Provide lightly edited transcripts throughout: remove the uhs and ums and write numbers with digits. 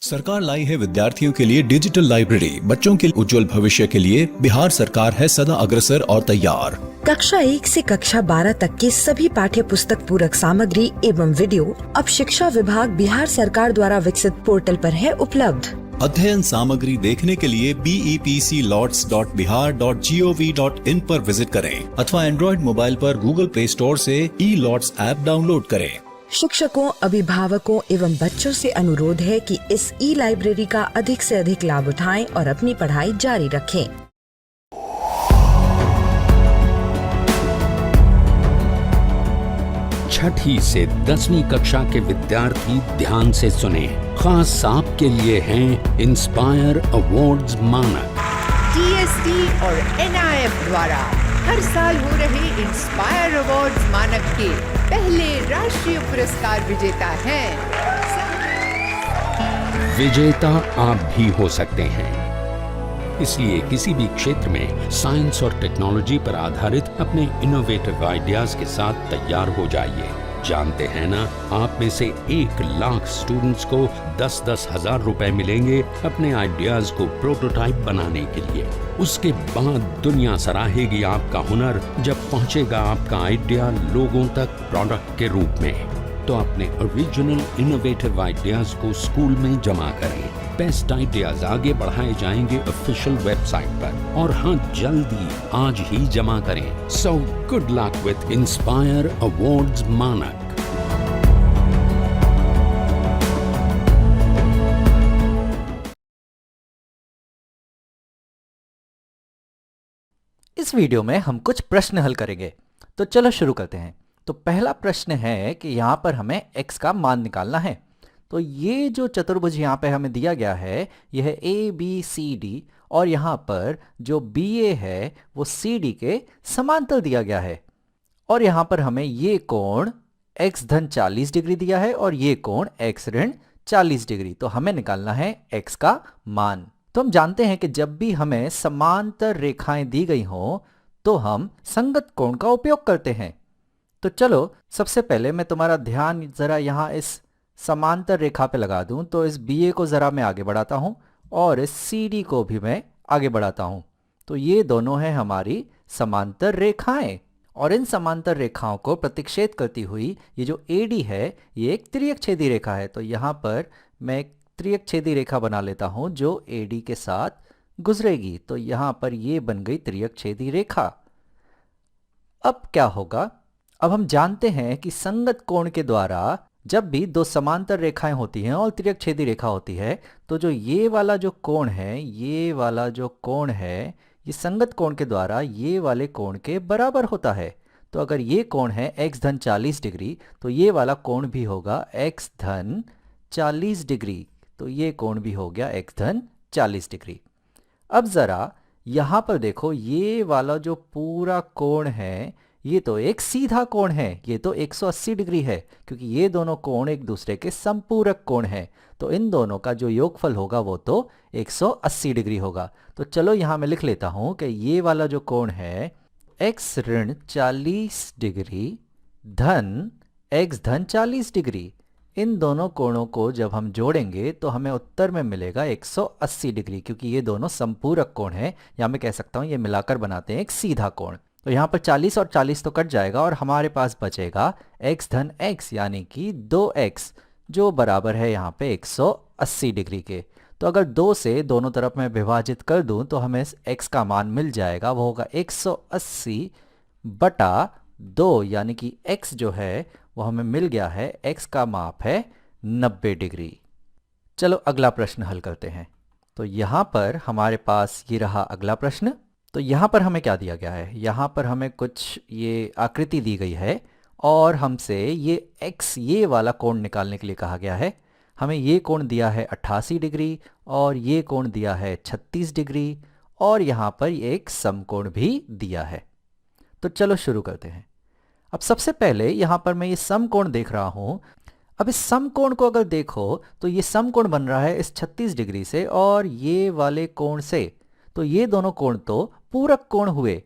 सरकार लाई है विद्यार्थियों के लिए डिजिटल लाइब्रेरी। बच्चों के उज्जवल भविष्य के लिए बिहार सरकार है सदा अग्रसर और तैयार। कक्षा 1 से कक्षा 12 तक की सभी पाठ्य पुस्तक पूरक सामग्री एवं वीडियो अब शिक्षा विभाग बिहार सरकार द्वारा विकसित पोर्टल पर है उपलब्ध। अध्ययन सामग्री देखने के लिए BEPCLots.bihar.gov.in पर विजिट करें अथवा एंड्रॉइड मोबाइल पर गूगल प्ले स्टोर से E-Lots ऐप डाउनलोड करें। शिक्षकों, अभिभावकों एवं बच्चों से अनुरोध है कि इस ई-लाइब्रेरी का अधिक से अधिक लाभ उठाएं और अपनी पढ़ाई जारी रखें। छठी से 10वीं कक्षा के विद्यार्थी ध्यान से सुने। खास आपके लिए हैं इंस्पायर अवार्ड्स मानक। DST और NIF द्वारा हर साल हो रहे इंस्पायर अवार्ड्स मानक के पहले राष्ट्रीय पुरस्कार विजेता हैं। विजेता आप भी हो सकते हैं, इसलिए किसी भी क्षेत्र में साइंस और टेक्नोलॉजी पर आधारित अपने इनोवेटिव आइडियाज के साथ तैयार हो जाइए। जानते हैं ना, आप में से 1 लाख स्टूडेंट्स को 10-10 हजार रुपए मिलेंगे अपने आइडियाज को प्रोटोटाइप बनाने के लिए। उसके बाद दुनिया सराहेगी आपका हुनर जब पहुंचेगा आपका आइडिया लोगों तक प्रोडक्ट के रूप में। तो अपने ओरिजिनल इनोवेटिव आइडियाज को स्कूल में जमा करें। बेस्ट आइडियाज आगे बढ़ाए जाएंगे ऑफिशियल वेबसाइट पर, और हाँ, जल्दी आज ही जमा करें। So good luck with inspire awards मानक। इस वीडियो में हम कुछ प्रश्न हल करेंगे, तो चलो शुरू करते हैं। तो पहला प्रश्न है कि यहाँ पर हमें x का मान निकालना है। तो ये जो चतुर्भुज यहाँ पे हमें दिया गया है, यह है ABCD, और यहाँ पर जो BA है वो CD के समांतर दिया गया है। और यहाँ पर हमें ये कोण x धन 40 डिग्री दिया है और ये कोण x ऋण 40 डिग्री। तो हमें निकालना है x का मान। तो हम जानते हैं कि जब भी हमें समांतर रेखाएं दी गई हों तो हम संगत कोण का उपयोग करते हैं। तो चलो सबसे पहले मैं तुम्हारा ध्यान जरा यहाँ इस समांतर रेखा पे लगा दूं। तो इस BA को जरा मैं आगे बढ़ाता हूं और इस CD को भी मैं आगे बढ़ाता हूं। तो ये दोनों हैं हमारी समांतर रेखाएं, और इन समांतर रेखाओं को प्रतिच्छेद करती हुई ये जो AD है ये एक तिर्यक छेदी रेखा है। तो यहाँ पर मैं एक तिर्यक छेदी रेखा बना लेता हूं जो AD के साथ गुजरेगी। तो यहाँ पर ये बन गई तिर्यक छेदी रेखा। अब क्या होगा? अब हम जानते हैं कि संगत कोण के द्वारा जब भी 2 समांतर रेखाएं होती हैं और तिर्यक छेदी रेखा होती है, तो जो ये वाला जो कोण है, ये वाला जो कोण है, ये संगत कोण के द्वारा ये वाले कोण के बराबर होता है। तो अगर ये कोण है x धन 40 डिग्री, तो ये वाला कोण भी होगा x धन 40 डिग्री। तो ये कोण भी हो गया x धन 40 डिग्री। अब जरा यहाँ पर देखो, ये वाला जो पूरा कोण है ये तो एक सीधा कोण है, ये तो 180 डिग्री है, क्योंकि ये दोनों कोण एक दूसरे के संपूरक कोण हैं। तो इन दोनों का जो योगफल होगा वो तो 180 डिग्री होगा। तो चलो यहाँ मैं लिख लेता हूँ कि ये वाला जो कोण है x ऋण 40 डिग्री धन x धन 40 डिग्री, इन दोनों कोणों को जब हम जोड़ेंगे तो हमें उत्तर में मिलेगा 180 डिग्री, क्योंकि ये दोनों संपूरक कोण हैं, या मैं कह सकता हूँ ये मिलाकर बनाते हैं एक सीधा कोण। तो यहाँ पर 40 और 40 तो कट जाएगा और हमारे पास बचेगा x धन x, यानी कि 2x, जो बराबर है यहाँ पे 180 डिग्री के। तो अगर 2 से दोनों तरफ मैं विभाजित कर दूं तो हमें x का मान मिल जाएगा, वो होगा 180 बटा 2, यानी कि x जो है वो हमें मिल गया है, x का माप है 90 डिग्री। चलो अगला प्रश्न हल करते हैं। तो यहाँ पर हमारे पास ये रहा अगला प्रश्न। तो यहाँ पर हमें क्या दिया गया है? यहाँ पर हमें कुछ ये आकृति दी गई है और हमसे ये x, ये वाला कोण निकालने के लिए कहा गया है। हमें ये कोण दिया है 88 डिग्री और ये कोण दिया है 36 डिग्री, और यहाँ पर एक समकोण भी दिया है। तो चलो शुरू करते हैं। अब सबसे पहले यहाँ पर मैं ये समकोण देख रहा हूँ। अब इस समकोण को अगर देखो तो ये समकोण बन रहा है इस 36 डिग्री से और ये वाले कोण से। तो ये दोनों कोण तो पूरक कोण हुए,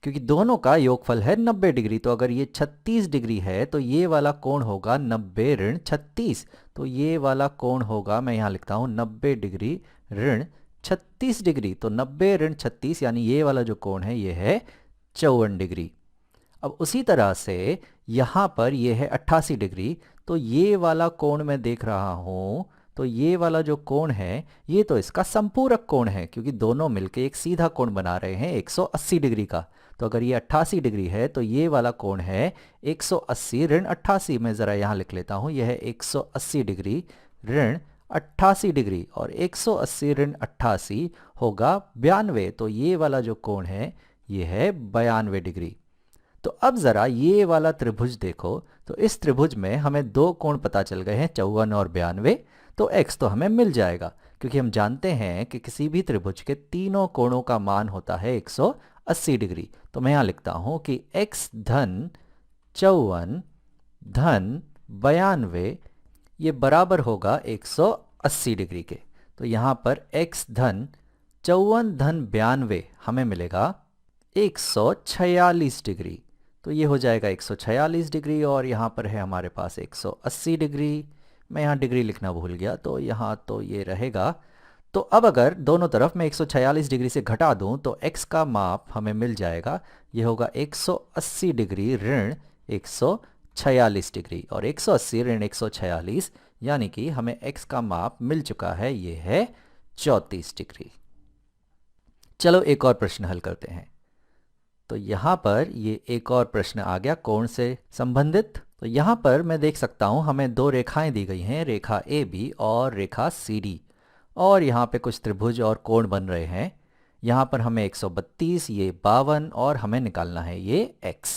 क्योंकि दोनों का योगफल है 90 डिग्री। तो अगर ये 36 डिग्री है तो ये वाला कोण होगा 90 ऋण 36। तो ये वाला कोण होगा, मैं यहाँ लिखता हूँ 90 डिग्री ऋण 36 डिग्री। तो 90 ऋण 36 यानी ये वाला जो कोण है ये है 54 डिग्री। अब उसी तरह से यहाँ पर ये है 88 डिग्री। तो ये वाला कोण मैं देख रहा हूँ, तो ये वाला जो कोण है ये तो इसका संपूरक कोण है, क्योंकि दोनों मिलके एक सीधा कोण बना रहे हैं 180 डिग्री का। तो अगर ये 88 डिग्री है तो ये वाला कोण है 180 ऋण 88। मैं ज़रा यहाँ लिख लेता हूँ, यह है 180 डिग्री ऋण 88 डिग्री, और 180 ऋण 88 होगा 92। तो ये वाला जो कोण है ये है 92 डिग्री। तो अब ज़रा ये वाला त्रिभुज देखो, तो इस त्रिभुज में हमें दो कोण पता चल गए हैं, 54 और 92। तो x तो हमें मिल जाएगा, क्योंकि हम जानते हैं कि किसी भी त्रिभुज के तीनों कोणों का मान होता है 180 डिग्री। तो मैं यहाँ लिखता हूँ कि x धन 54 धन 92 ये बराबर होगा 180 डिग्री के। तो यहाँ पर x धन 54 धन 92 हमें मिलेगा 146 डिग्री। तो ये हो जाएगा 146 डिग्री, और यहाँ पर है हमारे पास 180 डिग्री। मैं यहाँ डिग्री लिखना भूल गया, तो यहाँ तो ये रहेगा। तो अब अगर दोनों तरफ मैं 146 डिग्री से घटा दूं तो x का माप हमें मिल जाएगा, ये होगा 180 डिग्री ऋण 146 डिग्री, और 180 ऋण 146 यानी कि हमें x का माप मिल चुका है, ये है 34 डिग्री। चलो एक और प्रश्न हल करते हैं। तो यहाँ पर ये एक और प्रश्न आ गया कोण से संबंधित। तो यहाँ पर मैं देख सकता हूँ हमें दो रेखाएं दी गई हैं, रेखा AB और रेखा CD, और यहाँ पे कुछ त्रिभुज और कोण बन रहे हैं। यहाँ पर हमें 132, ये 52, और हमें निकालना है ये x।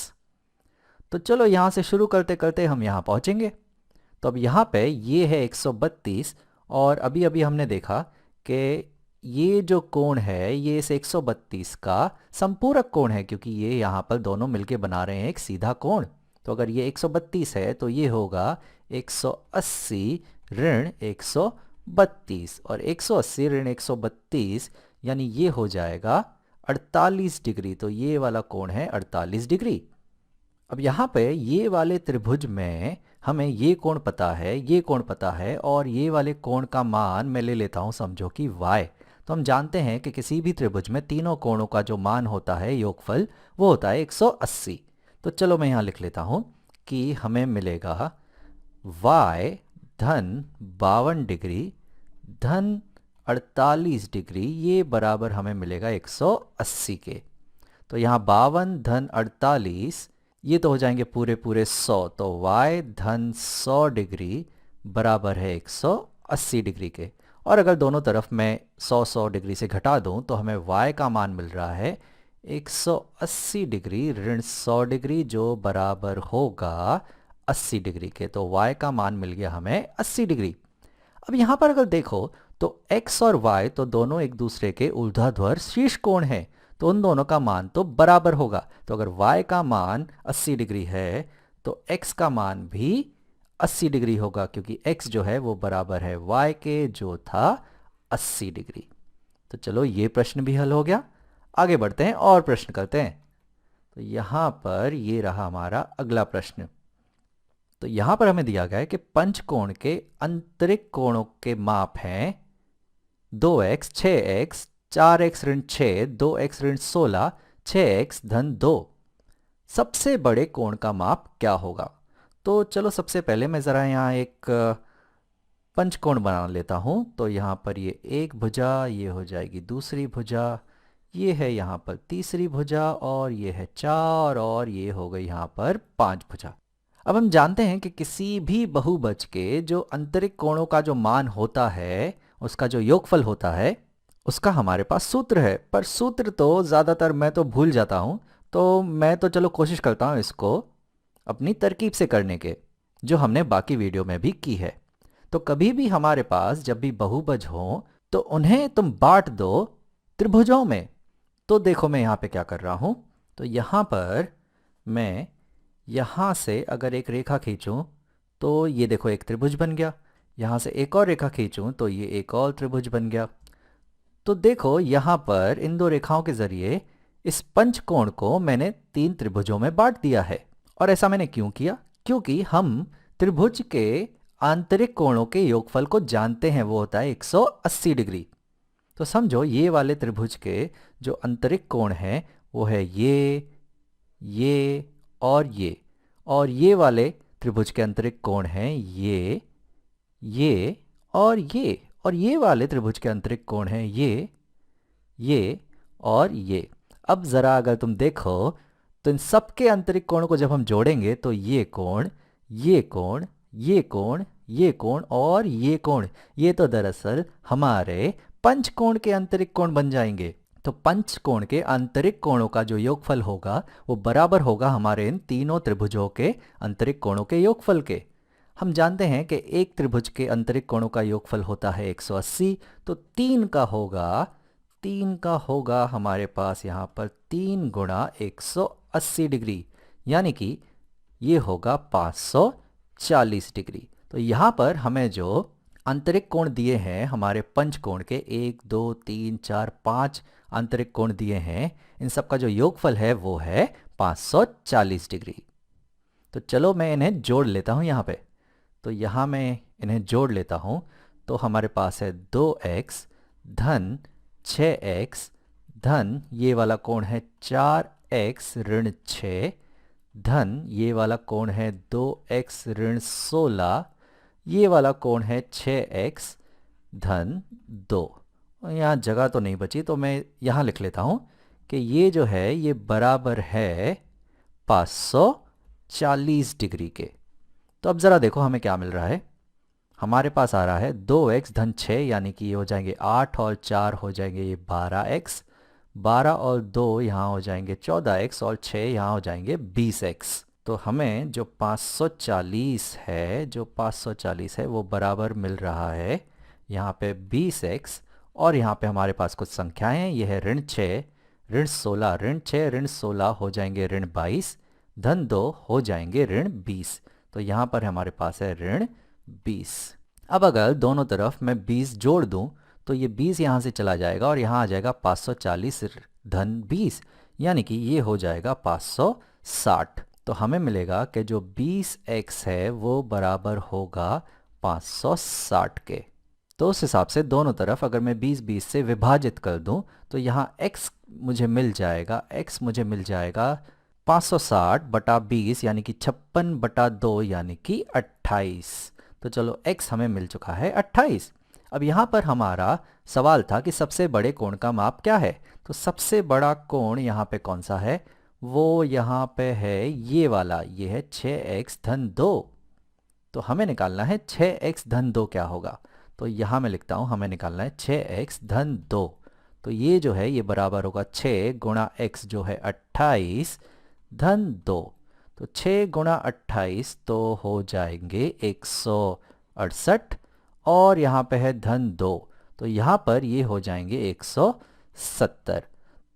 तो चलो यहाँ से शुरू करते करते हम यहाँ पहुँचेंगे। तो अब यहाँ पे ये है 132, और अभी अभी हमने देखा कि ये जो कोण है ये इस 132 का संपूरक कोण है, क्योंकि ये यहाँ पर दोनों मिलके बना रहे हैं एक सीधा कोण। तो अगर ये 132 है तो ये होगा 180 ऋण 132, और 180 ऋण 132 यानी ये हो जाएगा 48 डिग्री। तो ये वाला कोण है 48 डिग्री। अब यहाँ पे ये वाले त्रिभुज में हमें ये कोण पता है, ये कोण पता है, और ये वाले कोण का मान मैं ले लेता हूँ समझो कि y। तो हम जानते हैं कि किसी भी त्रिभुज में तीनों कोणों का जो मान होता है योगफल वो होता है 180। तो चलो मैं यहाँ लिख लेता हूँ कि हमें मिलेगा y धन 52 डिग्री धन 48 डिग्री, ये बराबर हमें मिलेगा 180 के। तो यहाँ 52 धन 48 ये तो हो जाएंगे पूरे पूरे 100। तो y धन 100 डिग्री बराबर है 180 डिग्री के। और अगर दोनों तरफ मैं 100 डिग्री से घटा दूं तो हमें y का मान मिल रहा है 180 डिग्री ऋण 100 डिग्री, जो बराबर होगा 80 डिग्री के। तो y का मान मिल गया हमें 80 डिग्री। अब यहाँ पर अगर देखो तो x और y तो दोनों एक दूसरे के ऊर्ध्वाधर शीर्ष कोण हैं, तो उन दोनों का मान तो बराबर होगा। तो अगर y का मान 80 डिग्री है तो x का मान भी 80 डिग्री होगा, क्योंकि x जो है वो बराबर है y के, जो था 80 डिग्री। तो चलो ये प्रश्न भी हल हो गया। आगे बढ़ते हैं और प्रश्न करते हैं। तो यहाँ पर ये रहा हमारा अगला प्रश्न। तो यहाँ पर हमें दिया गया है कि पंचकोण के आंतरिक कोणों के माप हैं 2x, 6x, 4x ऋण 6, 2x ऋण 16, 6x धन 2। सबसे बड़े कोण का माप क्या होगा? तो चलो सबसे पहले मैं ज़रा यहाँ एक पंचकोण बना लेता हूँ। तो यहाँ पर ये एक भुजा, ये हो जाएगी दूसरी भुजा, ये है यहाँ पर तीसरी भुजा, और ये है 4, और ये हो गई यहाँ पर 5 भुजा। अब हम जानते हैं कि किसी भी बहुभुज के जो आंतरिक कोणों का जो मान होता है, उसका जो योगफल होता है, उसका हमारे पास सूत्र है। पर सूत्र तो ज़्यादातर मैं तो भूल जाता हूँ, तो मैं तो चलो कोशिश करता हूँ इसको अपनी तरकीब से करने के, जो हमने बाकी वीडियो में भी की है। तो कभी भी हमारे पास जब भी बहुभुज हो तो उन्हें तुम बांट दो त्रिभुजों में। तो देखो मैं यहाँ पे क्या कर रहा हूँ। तो यहाँ पर मैं यहाँ से अगर एक रेखा खींचूँ तो ये देखो एक त्रिभुज बन गया। यहाँ से एक और रेखा खींचूँ तो ये एक और त्रिभुज बन गया। तो देखो यहाँ पर इन दो रेखाओं के ज़रिए इस पंचकोण को मैंने 3 त्रिभुजों में बांट दिया है। और ऐसा मैंने क्यों किया? क्योंकि हम त्रिभुज के आंतरिक कोणों के योगफल को जानते हैं, वो होता है 180 डिग्री। तो समझो ये वाले त्रिभुज के जो आंतरिक कोण है वो है ये और ये, और ये वाले त्रिभुज के आंतरिक कोण हैं ये और ये, और ये वाले त्रिभुज के आंतरिक कोण हैं ये और ये। अब जरा अगर तुम देखो तो इन सबके आंतरिक कोणों को जब हम जोड़ेंगे तो ये कोण, ये कोण, ये कोण, ये कोण और ये कोण, ये तो दरअसल हमारे पंचकोण के आंतरिक कोण बन जाएंगे। तो पंचकोण के आंतरिक कोणों का जो योगफल होगा वो बराबर होगा हमारे इन तीनों त्रिभुजों के आंतरिक कोणों के योगफल के। हम जानते हैं कि एक त्रिभुज के आंतरिक कोणों का योगफल होता है 180, तो 3 का होगा हमारे पास यहाँ पर 3 गुणा 180 डिग्री, यानी कि ये होगा 540 डिग्री। तो यहाँ पर हमें जो आंतरिक कोण दिए हैं हमारे पंचकोण के 1, 2, 3, 4, 5 आंतरिक कोण दिए हैं, इन सब का जो योगफल है वो है 540 डिग्री। तो चलो मैं इन्हें जोड़ लेता हूँ यहाँ पे। तो यहाँ मैं इन्हें जोड़ लेता हूँ तो हमारे पास है 2x धन 6x धन ये वाला कोण है 4x ऋण 6 धन ये वाला कोण है 2x ऋण 16, ये वाला कोण है 6x धन 2। यहाँ जगह तो नहीं बची तो मैं यहाँ लिख लेता हूँ कि ये जो है ये बराबर है 540 डिग्री के। तो अब ज़रा देखो हमें क्या मिल रहा है। हमारे पास आ रहा है 2x धन 6, यानी कि ये हो जाएंगे 8 और 4 हो जाएंगे ये 12x, 12 और 2 यहाँ हो जाएंगे 14x और 6 यहाँ हो जाएंगे 20x। तो हमें जो 540 है वो बराबर मिल रहा है यहाँ पे 20x, और यहाँ पे हमारे पास कुछ संख्याएं हैं। ये है ऋण 6 ऋण 16, ऋण 6 ऋण 16 हो जाएंगे ऋण 22 धन 2 हो जाएंगे ऋण 20। तो यहाँ पर हमारे पास है ऋण 20। अब अगर दोनों तरफ मैं 20 जोड़ दूं तो ये 20 यहाँ से चला जाएगा और यहाँ आ जाएगा 540 धन 20, यानी कि ये हो जाएगा 560। तो हमें मिलेगा कि जो 20x है वो बराबर होगा 560 के। तो उस हिसाब से दोनों तरफ अगर मैं 20 से विभाजित कर दूं तो यहाँ x मुझे मिल जाएगा 560 बटा 20 यानी कि 56 बटा 2 यानी कि 28। तो चलो x हमें मिल चुका है 28। अब यहाँ पर हमारा सवाल था कि सबसे बड़े कोण का माप क्या है। तो सबसे बड़ा कोण यहाँ पे कौन सा है, वो यहाँ पे है ये वाला, ये है 6x धन 2। तो हमें निकालना है 6x धन 2 क्या होगा। तो यहाँ मैं लिखता हूँ हमें निकालना है 6x धन 2। तो ये जो है ये बराबर होगा 6 गुणा x जो है 28 धन 2। तो 6 गुणा 28 तो हो जाएंगे 168, और यहाँ पे है धन 2 तो यहाँ पर ये हो जाएंगे 170।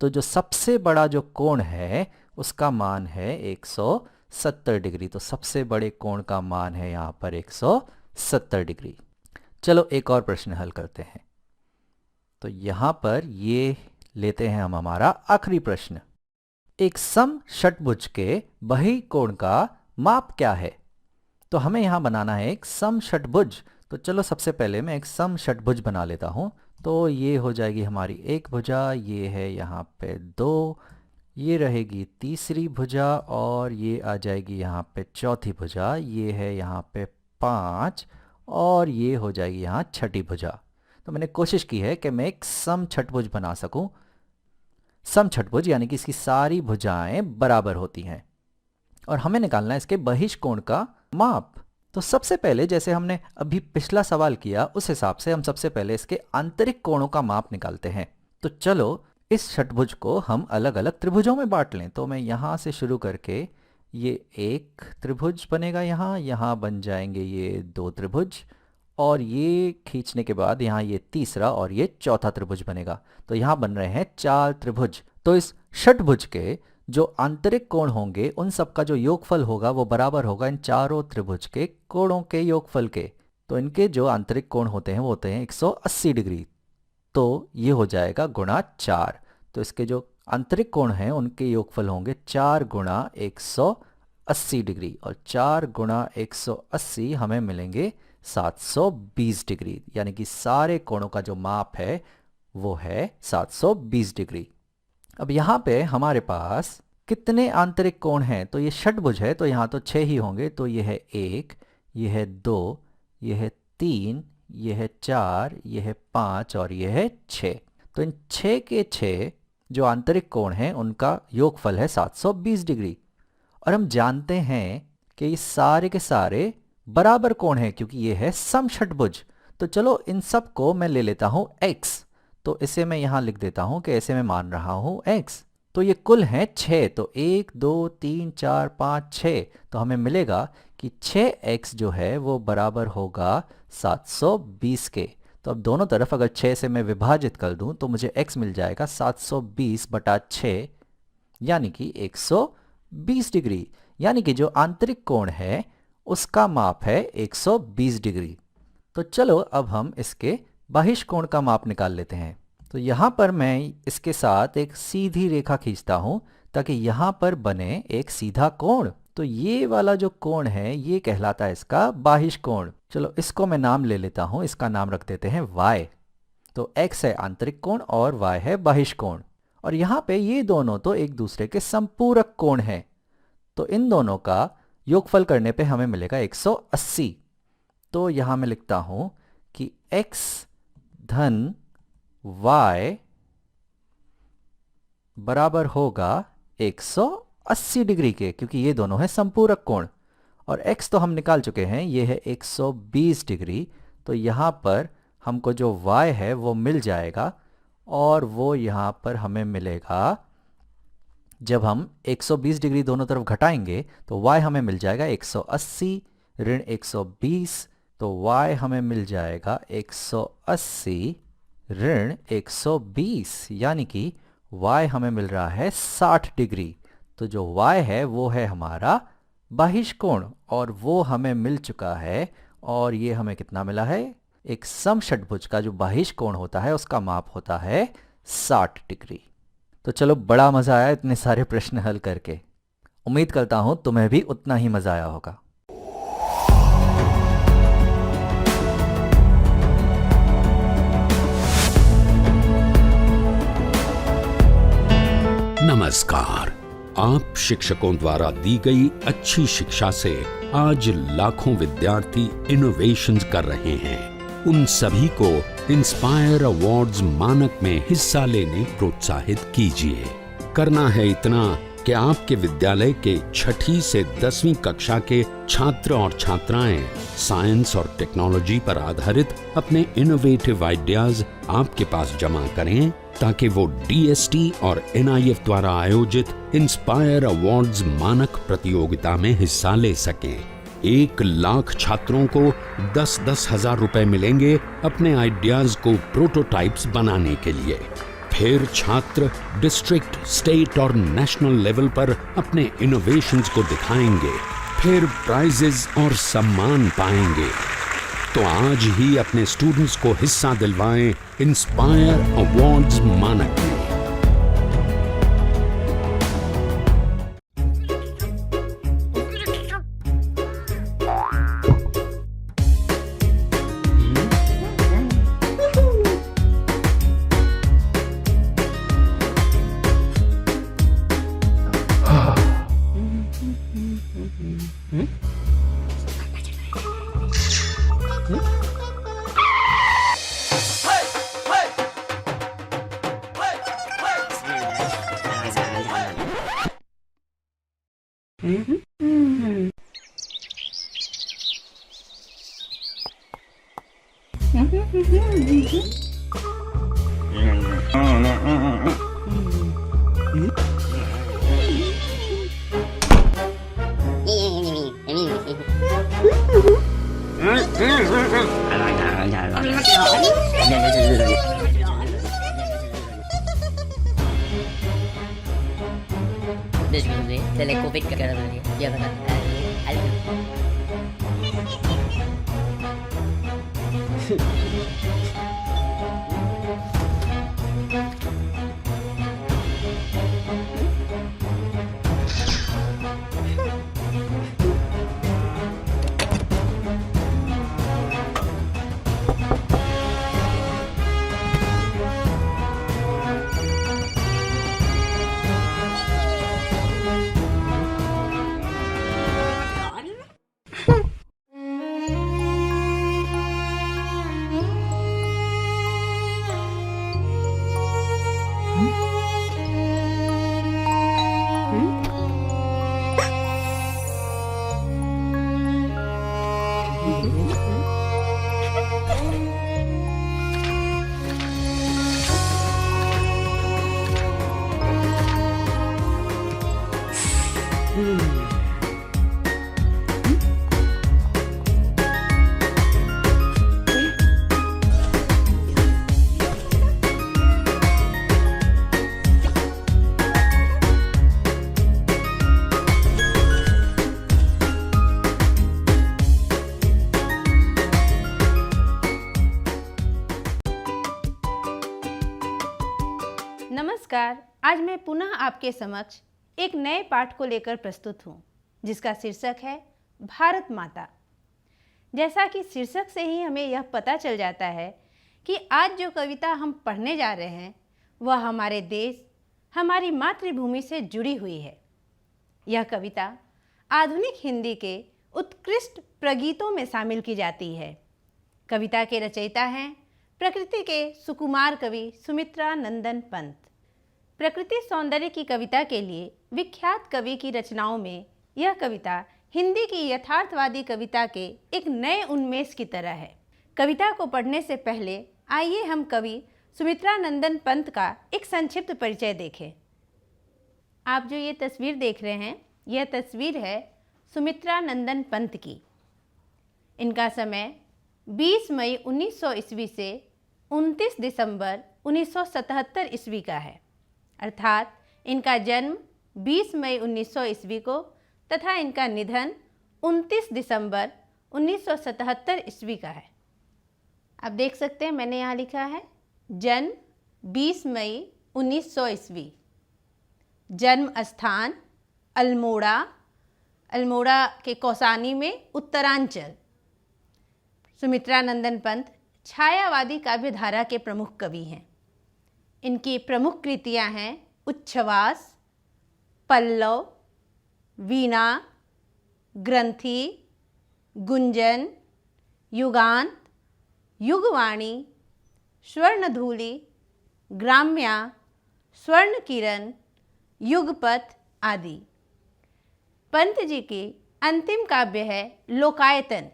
तो जो सबसे बड़ा जो कोण है उसका मान है 170 डिग्री। तो सबसे बड़े कोण का मान है यहाँ पर 170 डिग्री। चलो एक और प्रश्न हल करते हैं। तो यहाँ पर ये लेते हैं हम हमारा आखिरी प्रश्न। एक सम षटभुज के बही कोण का माप क्या है। तो हमें यहाँ बनाना है एक सम षटभुज। तो चलो सबसे पहले मैं एक सम षटभुज बना लेता हूँ। तो ये हो जाएगी हमारी एक भुजा, ये है यहाँ पे 2, ये रहेगी तीसरी भुजा, और ये आ जाएगी यहाँ पे चौथी भुजा, ये है यहाँ पे 5, और ये हो जाएगी यहाँ छठी भुजा। तो मैंने कोशिश की है कि मैं एक सम षटभुज बना सकूं। सम षटभुज यानी कि इसकी सारी भुजाएं बराबर होती हैं, और हमें निकालना है इसके बहिष कोण का माप। तो सबसे पहले जैसे हमने अभी पिछला सवाल किया उस हिसाब से हम सबसे पहले इसके आंतरिक कोणों का माप निकालते हैं। तो चलो इस षटभुज को हम अलग अलग त्रिभुजों में बांट लें। तो मैं यहाँ से शुरू करके ये एक त्रिभुज बनेगा, यहाँ बन जाएंगे ये 2 त्रिभुज, और ये खींचने के बाद यहाँ ये तीसरा और ये चौथा त्रिभुज बनेगा। तो यहाँ बन रहे हैं 4 त्रिभुज। तो इस षटभुज के जो आंतरिक कोण होंगे उन सब का जो योगफल होगा वो बराबर होगा इन चारों त्रिभुज के कोणों के योगफल के। तो इनके जो आंतरिक कोण होते हैं वो होते हैं 180 डिग्री। तो ये हो जाएगा गुणा 4। तो इसके जो आंतरिक कोण हैं उनके योगफल होंगे 4 गुणा 180 डिग्री, और 4 गुणा 180 हमें मिलेंगे 720 डिग्री, यानी कि सारे कोणों का जो माप है वो है 720 डिग्री। अब यहाँ पे हमारे पास कितने आंतरिक कोण हैं? तो ये षटभुज है तो यहाँ तो 6 ही होंगे, तो ये है 1, ये है 2, ये है 3, ये है 4, ये है 5 और ये है 6। तो इन 6 के 6 जो आंतरिक कोण हैं उनका योगफल है 720 डिग्री। और हम जानते हैं कि ये सारे के सारे बराबर कोण हैं क्योंकि ये है समषटभुज। तो चलो इन सब को मैं ले लेता हूँ x, तो इसे मैं यहाँ लिख देता हूँ कि ऐसे मैं मान रहा हूँ x। तो ये कुल हैं 6, तो 1 2 3 4 5 6, तो हमें मिलेगा कि 6x जो है वो बराबर होगा 720 के। तो अब दोनों तरफ अगर 6 से मैं विभाजित कर दूं तो मुझे x मिल जाएगा 720 बटा 6, यानी कि 120 डिग्री। यानी कि जो आंतरिक कोण है उसका माप है 120 डिग्री। तो चलो अब हम इसके बाह्य कोण का माप निकाल लेते हैं। तो यहाँ पर मैं इसके साथ एक सीधी रेखा खींचता हूँ ताकि यहाँ पर बने एक सीधा कोण। तो ये वाला जो कोण है ये कहलाता है इसका बाह्य कोण। चलो इसको मैं नाम ले लेता हूँ, इसका नाम रख देते हैं y। तो x है आंतरिक कोण और y है बाह्य कोण। और यहाँ पे ये दोनों तो एक दूसरे के संपूरक कोण हैं, तो इन दोनों का योगफल करने पे हमें मिलेगा 180। तो यहाँ मैं लिखता हूँ कि x धन y बराबर होगा 180 डिग्री के, क्योंकि ये दोनों हैं संपूरक कोण। और x तो हम निकाल चुके हैं, ये है 120 डिग्री। तो यहाँ पर हमको जो y है वो मिल जाएगा, और वो यहाँ पर हमें मिलेगा, जब हम 120 डिग्री दोनों तरफ घटाएंगे तो y हमें मिल जाएगा 180 ऋण 120, तो y हमें मिल जाएगा 180 ऋण 120, यानी कि y हमें मिल रहा है 60 डिग्री। तो जो y है वो है हमारा बाह्य कोण, और वो हमें मिल चुका है। और ये हमें कितना मिला है? एक समषटभुज का जो बाह्य कोण होता है उसका माप होता है 60 डिग्री। तो चलो, बड़ा मजा आया इतने सारे प्रश्न हल करके। उम्मीद करता हूं तुम्हें भी उतना ही मजा आया होगा। नमस्कार। आप शिक्षकों द्वारा दी गई अच्छी शिक्षा से आज लाखों विद्यार्थी इनोवेशंस कर रहे हैं। उन सभी को इंस्पायर अवार्ड्स मानक में हिस्सा लेने प्रोत्साहित कीजिए। करना है इतना कि आपके विद्यालय के 6ठी से 10वीं कक्षा के छात्र और छात्राएं साइंस और टेक्नोलॉजी पर आधारित अपने इनोवेटिव आइडियाज आपके पास जमा करें, ताकि वो DST और NIF द्वारा आयोजित इंस्पायर अवार्ड्स मानक प्रतियोगिता में हिस्सा ले सकें। 1 लाख छात्रों को 10-10 हजार रुपए मिलेंगे अपने आइडियाज को प्रोटोटाइप्स बनाने के लिए। फिर छात्र डिस्ट्रिक्ट, स्टेट और नेशनल लेवल पर अपने इनोवेशंस को दिखाएंगे, फिर प्राइजेस और सम्मान पाएंगे। तो आज ही अपने स्टूडेंट्स को हिस्सा दिलवाएं इंस्पायर अवार्ड्स मानक में। Covid ka kaya naman dia kata नमस्कार। आज मैं पुनः आपके समक्ष एक नए पाठ को लेकर प्रस्तुत हूँ, जिसका शीर्षक है भारत माता। जैसा कि शीर्षक से ही हमें यह पता चल जाता है कि आज जो कविता हम पढ़ने जा रहे हैं वह हमारे देश, हमारी मातृभूमि से जुड़ी हुई है। यह कविता आधुनिक हिंदी के उत्कृष्ट प्रगीतों में शामिल की जाती है। कविता के रचयिता हैं प्रकृति के सुकुमार कवि सुमित्रा नंदन पंत। प्रकृति सौंदर्य की कविता के लिए विख्यात कवि की रचनाओं में यह कविता हिंदी की यथार्थवादी कविता के एक नए उन्मेष की तरह है। कविता को पढ़ने से पहले आइए हम कवि सुमित्रा नंदन पंत का एक संक्षिप्त परिचय देखें। आप जो ये तस्वीर देख रहे हैं, यह तस्वीर है सुमित्रा नंदन पंत की। इनका समय 20 मई 1900 ईस्वी से 29 दिसंबर 1977 ईस्वी का है, अर्थात इनका जन्म 20 मई 1900 ईस्वी को तथा इनका निधन 29 दिसंबर 1977 ईस्वी का है। आप देख सकते हैं, मैंने यहाँ लिखा है जन्म 20 मई 1900 ईस्वी, जन्म स्थान अल्मोड़ा, अल्मोड़ा के कौसानी में उत्तरांचल। सुमित्रा नंदन पंत छायावादी काव्यधारा के प्रमुख कवि हैं। इनकी प्रमुख कृतियाँ हैं उच्छ्वास, पल्लव, वीणा, ग्रंथि, गुंजन, युगांत, युगवाणी, स्वर्णधूलि, ग्राम्या, स्वर्ण किरण, युगपथ आदि। पंत जी की अंतिम काव्य है लोकायतन।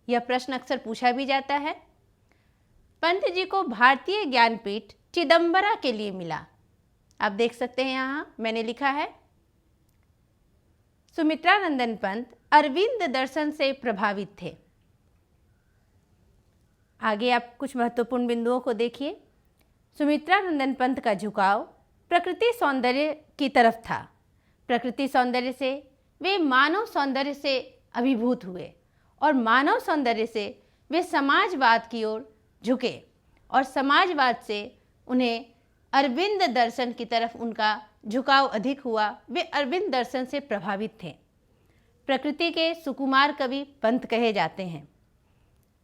यह प्रश्न अक्सर पूछा भी जाता है। पंत जी को भारतीय ज्ञानपीठ चिदंबरा के लिए मिला। आप देख सकते हैं, यहाँ मैंने लिखा है सुमित्रा नंदन पंत अरविंद दर्शन से प्रभावित थे। आगे आप कुछ महत्वपूर्ण बिंदुओं को देखिए। सुमित्रा नंदन पंत का झुकाव प्रकृति सौंदर्य की तरफ था। प्रकृति सौंदर्य से वे मानव सौंदर्य से अभिभूत हुए और मानव सौंदर्य से वे समाजवाद की ओर झुके और समाजवाद से उन्हें अरविंद दर्शन की तरफ उनका झुकाव अधिक हुआ। वे अरविंद दर्शन से प्रभावित थे। प्रकृति के सुकुमार कवि पंत कहे जाते हैं।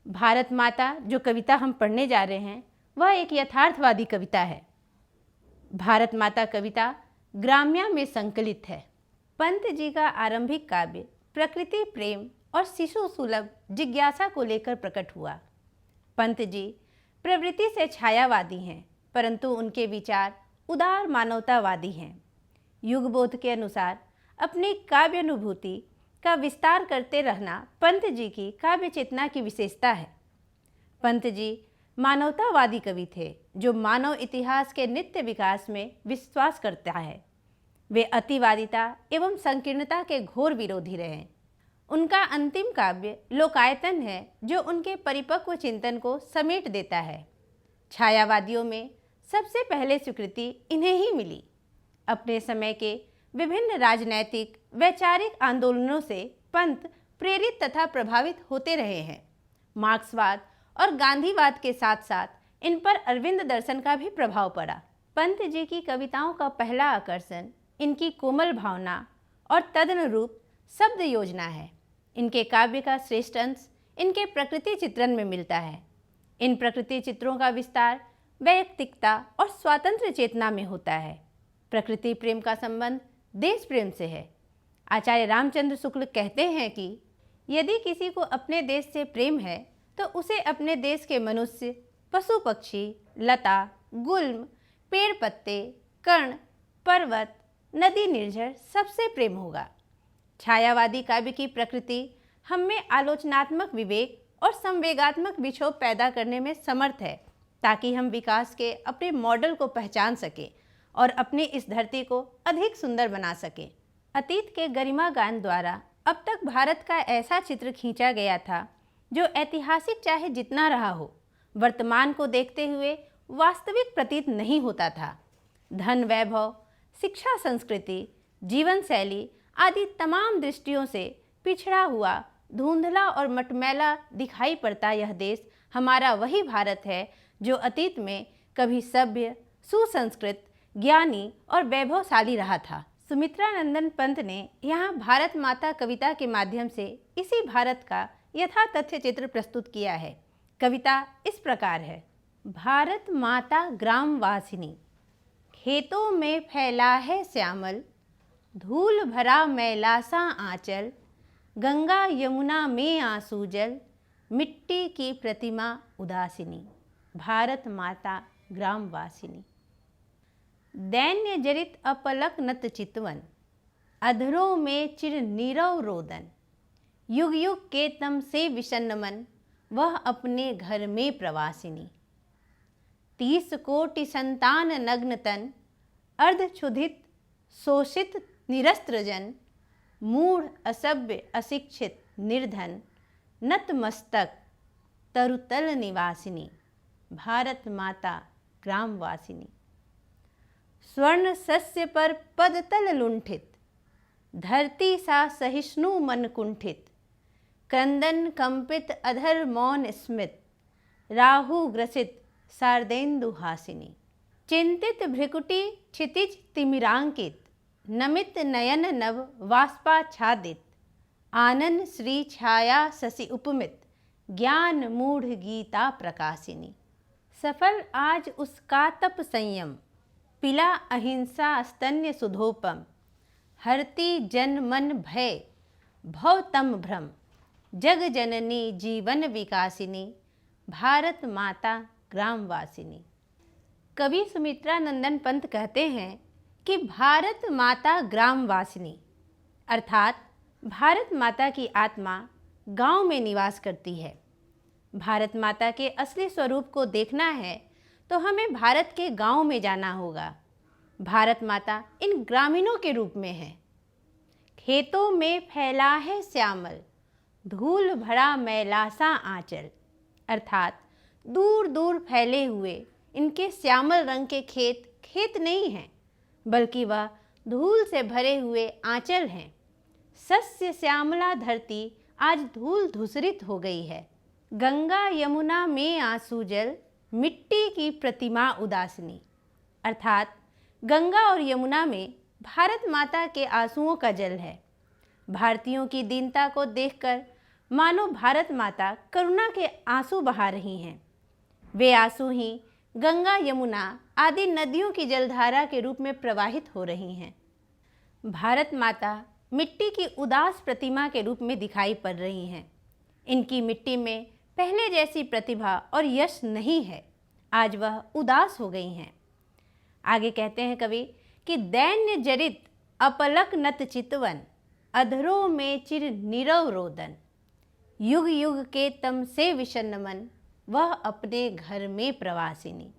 भारत माता जो कविता हम पढ़ने जा रहे हैं वह एक यथार्थवादी कविता है। भारत माता कविता ग्राम्या में संकलित है। पंत जी का आरंभिक काव्य प्रकृति प्रेम और शिशु सुलभ जिज्ञासा को लेकर प्रकट हुआ। पंत जी प्रवृत्ति से छायावादी हैं, परंतु उनके विचार उदार मानवतावादी हैं। युगबोध के अनुसार अपनी काव्य अनुभूति का विस्तार करते रहना पंत जी की काव्य चेतना की विशेषता है। पंत जी मानवतावादी कवि थे जो मानव इतिहास के नित्य विकास में विश्वास करता है। वे अतिवादिता एवं संकीर्णता के घोर विरोधी रहे। उनका अंतिम काव्य लोकायतन है जो उनके परिपक्व चिंतन को समेट देता है। छायावादियों में सबसे पहले स्वीकृति इन्हें ही मिली। अपने समय के विभिन्न राजनैतिक वैचारिक आंदोलनों से पंत प्रेरित तथा प्रभावित होते रहे हैं। मार्क्सवाद और गांधीवाद के साथ साथ इन पर अरविंद दर्शन का भी प्रभाव पड़ा। पंत जी की कविताओं का पहला आकर्षण इनकी कोमल भावना और तदनुरूप शब्द योजना है। इनके काव्य का श्रेष्ठ अंश इनके प्रकृति चित्रण में मिलता है। इन प्रकृति चित्रों का विस्तार वैयक्तिकता और स्वातंत्र्य चेतना में होता है। प्रकृति प्रेम का संबंध देश प्रेम से है। आचार्य रामचंद्र शुक्ल कहते हैं कि यदि किसी को अपने देश से प्रेम है तो उसे अपने देश के मनुष्य, पशु पक्षी, लता, गुल्म, पेड़ पत्ते, कर्ण, पर्वत, नदी, निर्झर सबसे प्रेम होगा। छायावादी काव्य की प्रकृति हम में आलोचनात्मक विवेक और संवेगात्मक विक्षोभ पैदा करने में समर्थ है, ताकि हम विकास के अपने मॉडल को पहचान सकें और अपनी इस धरती को अधिक सुंदर बना सकें। अतीत के गरिमा गान द्वारा अब तक भारत का ऐसा चित्र खींचा गया था जो ऐतिहासिक चाहे जितना रहा हो, वर्तमान को देखते हुए वास्तविक प्रतीत नहीं होता था। धन, वैभव, शिक्षा, संस्कृति, जीवन शैली आदि तमाम दृष्टियों से पिछड़ा हुआ, धुंधला और मटमैला दिखाई पड़ता यह देश हमारा वही भारत है जो अतीत में कभी सभ्य, सुसंस्कृत ज्ञानी और वैभवशाली रहा था। सुमित्रा नंदन पंत ने यहाँ भारत माता कविता के माध्यम से इसी भारत का यथातथ्य चित्र प्रस्तुत किया है। कविता इस प्रकार है। भारत माता ग्रामवासिनी, खेतों में फैला है श्यामल, धूल भरा मैला सा आंचल, गंगा यमुना में आंसू जल, मिट्टी की प्रतिमा उदासिनी। भारत माता ग्रामवासिनी। दैन्य जरित अपलक नत चितवन, अधरों में चिर नीरव रोदन, युग युग के तम से विषन्न मन, वह अपने घर में प्रवासिनी। 30 कोटि संतान नग्न तन, अर्धक्षुधित शोषित निरस्त्र जन, मूढ़ असभ्य अशिक्षित निर्धन, नतमस्तक तरुतल निवासिनी। भारत माता ग्रामवासिनी। स्वर्ण सस्य पर पदतल लुंठित, धरती सा सहिष्णु मन कुंठित, क्रंदन कंपित अधर मौन स्मित, राहु ग्रसित शारदेन्दु हासिनी। चिंतित भ्रिकुटी क्षितिज तिमिरांकित, नमित नयन नव वाष्पाच्छादित, आनंद श्री छाया शशि उपमित, ज्ञान मूढ़ गीता प्रकाशिनी। सफल आज उसका तप संयम, पिला अहिंसा स्तन्य सुधोपम, हरती जन मन भय भवतम भ्रम, जग जननी जीवन विकासिनी। भारत माता ग्रामवासिनी। कवि सुमित्रा नंदन पंत कहते हैं कि भारत माता ग्रामवासिनी अर्थात भारत माता की आत्मा गांव में निवास करती है। भारत माता के असली स्वरूप को देखना है तो हमें भारत के गांव में जाना होगा। भारत माता इन ग्रामीणों के रूप में है। खेतों में फैला है श्यामल, धूल भरा मैला सा आंचल अर्थात दूर दूर फैले हुए इनके श्यामल रंग के खेत नहीं हैं, बल्कि वह धूल से भरे हुए आंचल हैं। सस्य श्यामला धरती आज धूल धूसरित हो गई है। गंगा यमुना में आंसू जल, मिट्टी की प्रतिमा उदासिनी अर्थात गंगा और यमुना में भारत माता के आंसुओं का जल है। भारतीयों की दीनता को देखकर मानो भारत माता करुणा के आंसू बहा रही हैं। वे आंसू ही गंगा यमुना आदि नदियों की जलधारा के रूप में प्रवाहित हो रही हैं। भारत माता मिट्टी की उदास प्रतिमा के रूप में दिखाई पड़ रही हैं। इनकी मिट्टी में पहले जैसी प्रतिभा और यश नहीं है, आज वह उदास हो गई हैं। आगे कहते हैं कवि कि दैन्य जरित अपलक नत चितवन, अधरों में चिर नीरव रोदन, युग युग के तम से विषन्न मन, वह अपने घर में प्रवासिनी।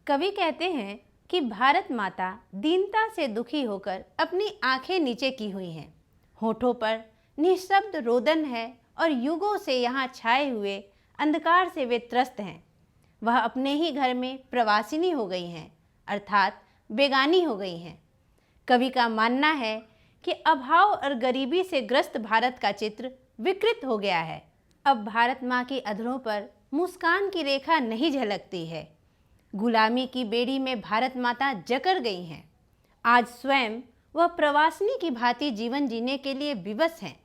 कवि कहते हैं कि भारत माता दीनता से दुखी होकर अपनी आंखें नीचे की हुई हैं। होठों पर निःशब्द रोदन है और युगों से यहाँ छाए हुए अंधकार से वे त्रस्त हैं। वह अपने ही घर में प्रवासिनी हो गई हैं अर्थात बेगानी हो गई हैं। कवि का मानना है कि अभाव और गरीबी से ग्रस्त भारत का चित्र विकृत हो गया है। अब भारत माँ की अधरों पर मुस्कान की रेखा नहीं झलकती है। गुलामी की बेड़ी में भारत माता जकड़ गई हैं। आज स्वयं वह प्रवासिनी की भांति जीवन जीने के लिए विवश हैं।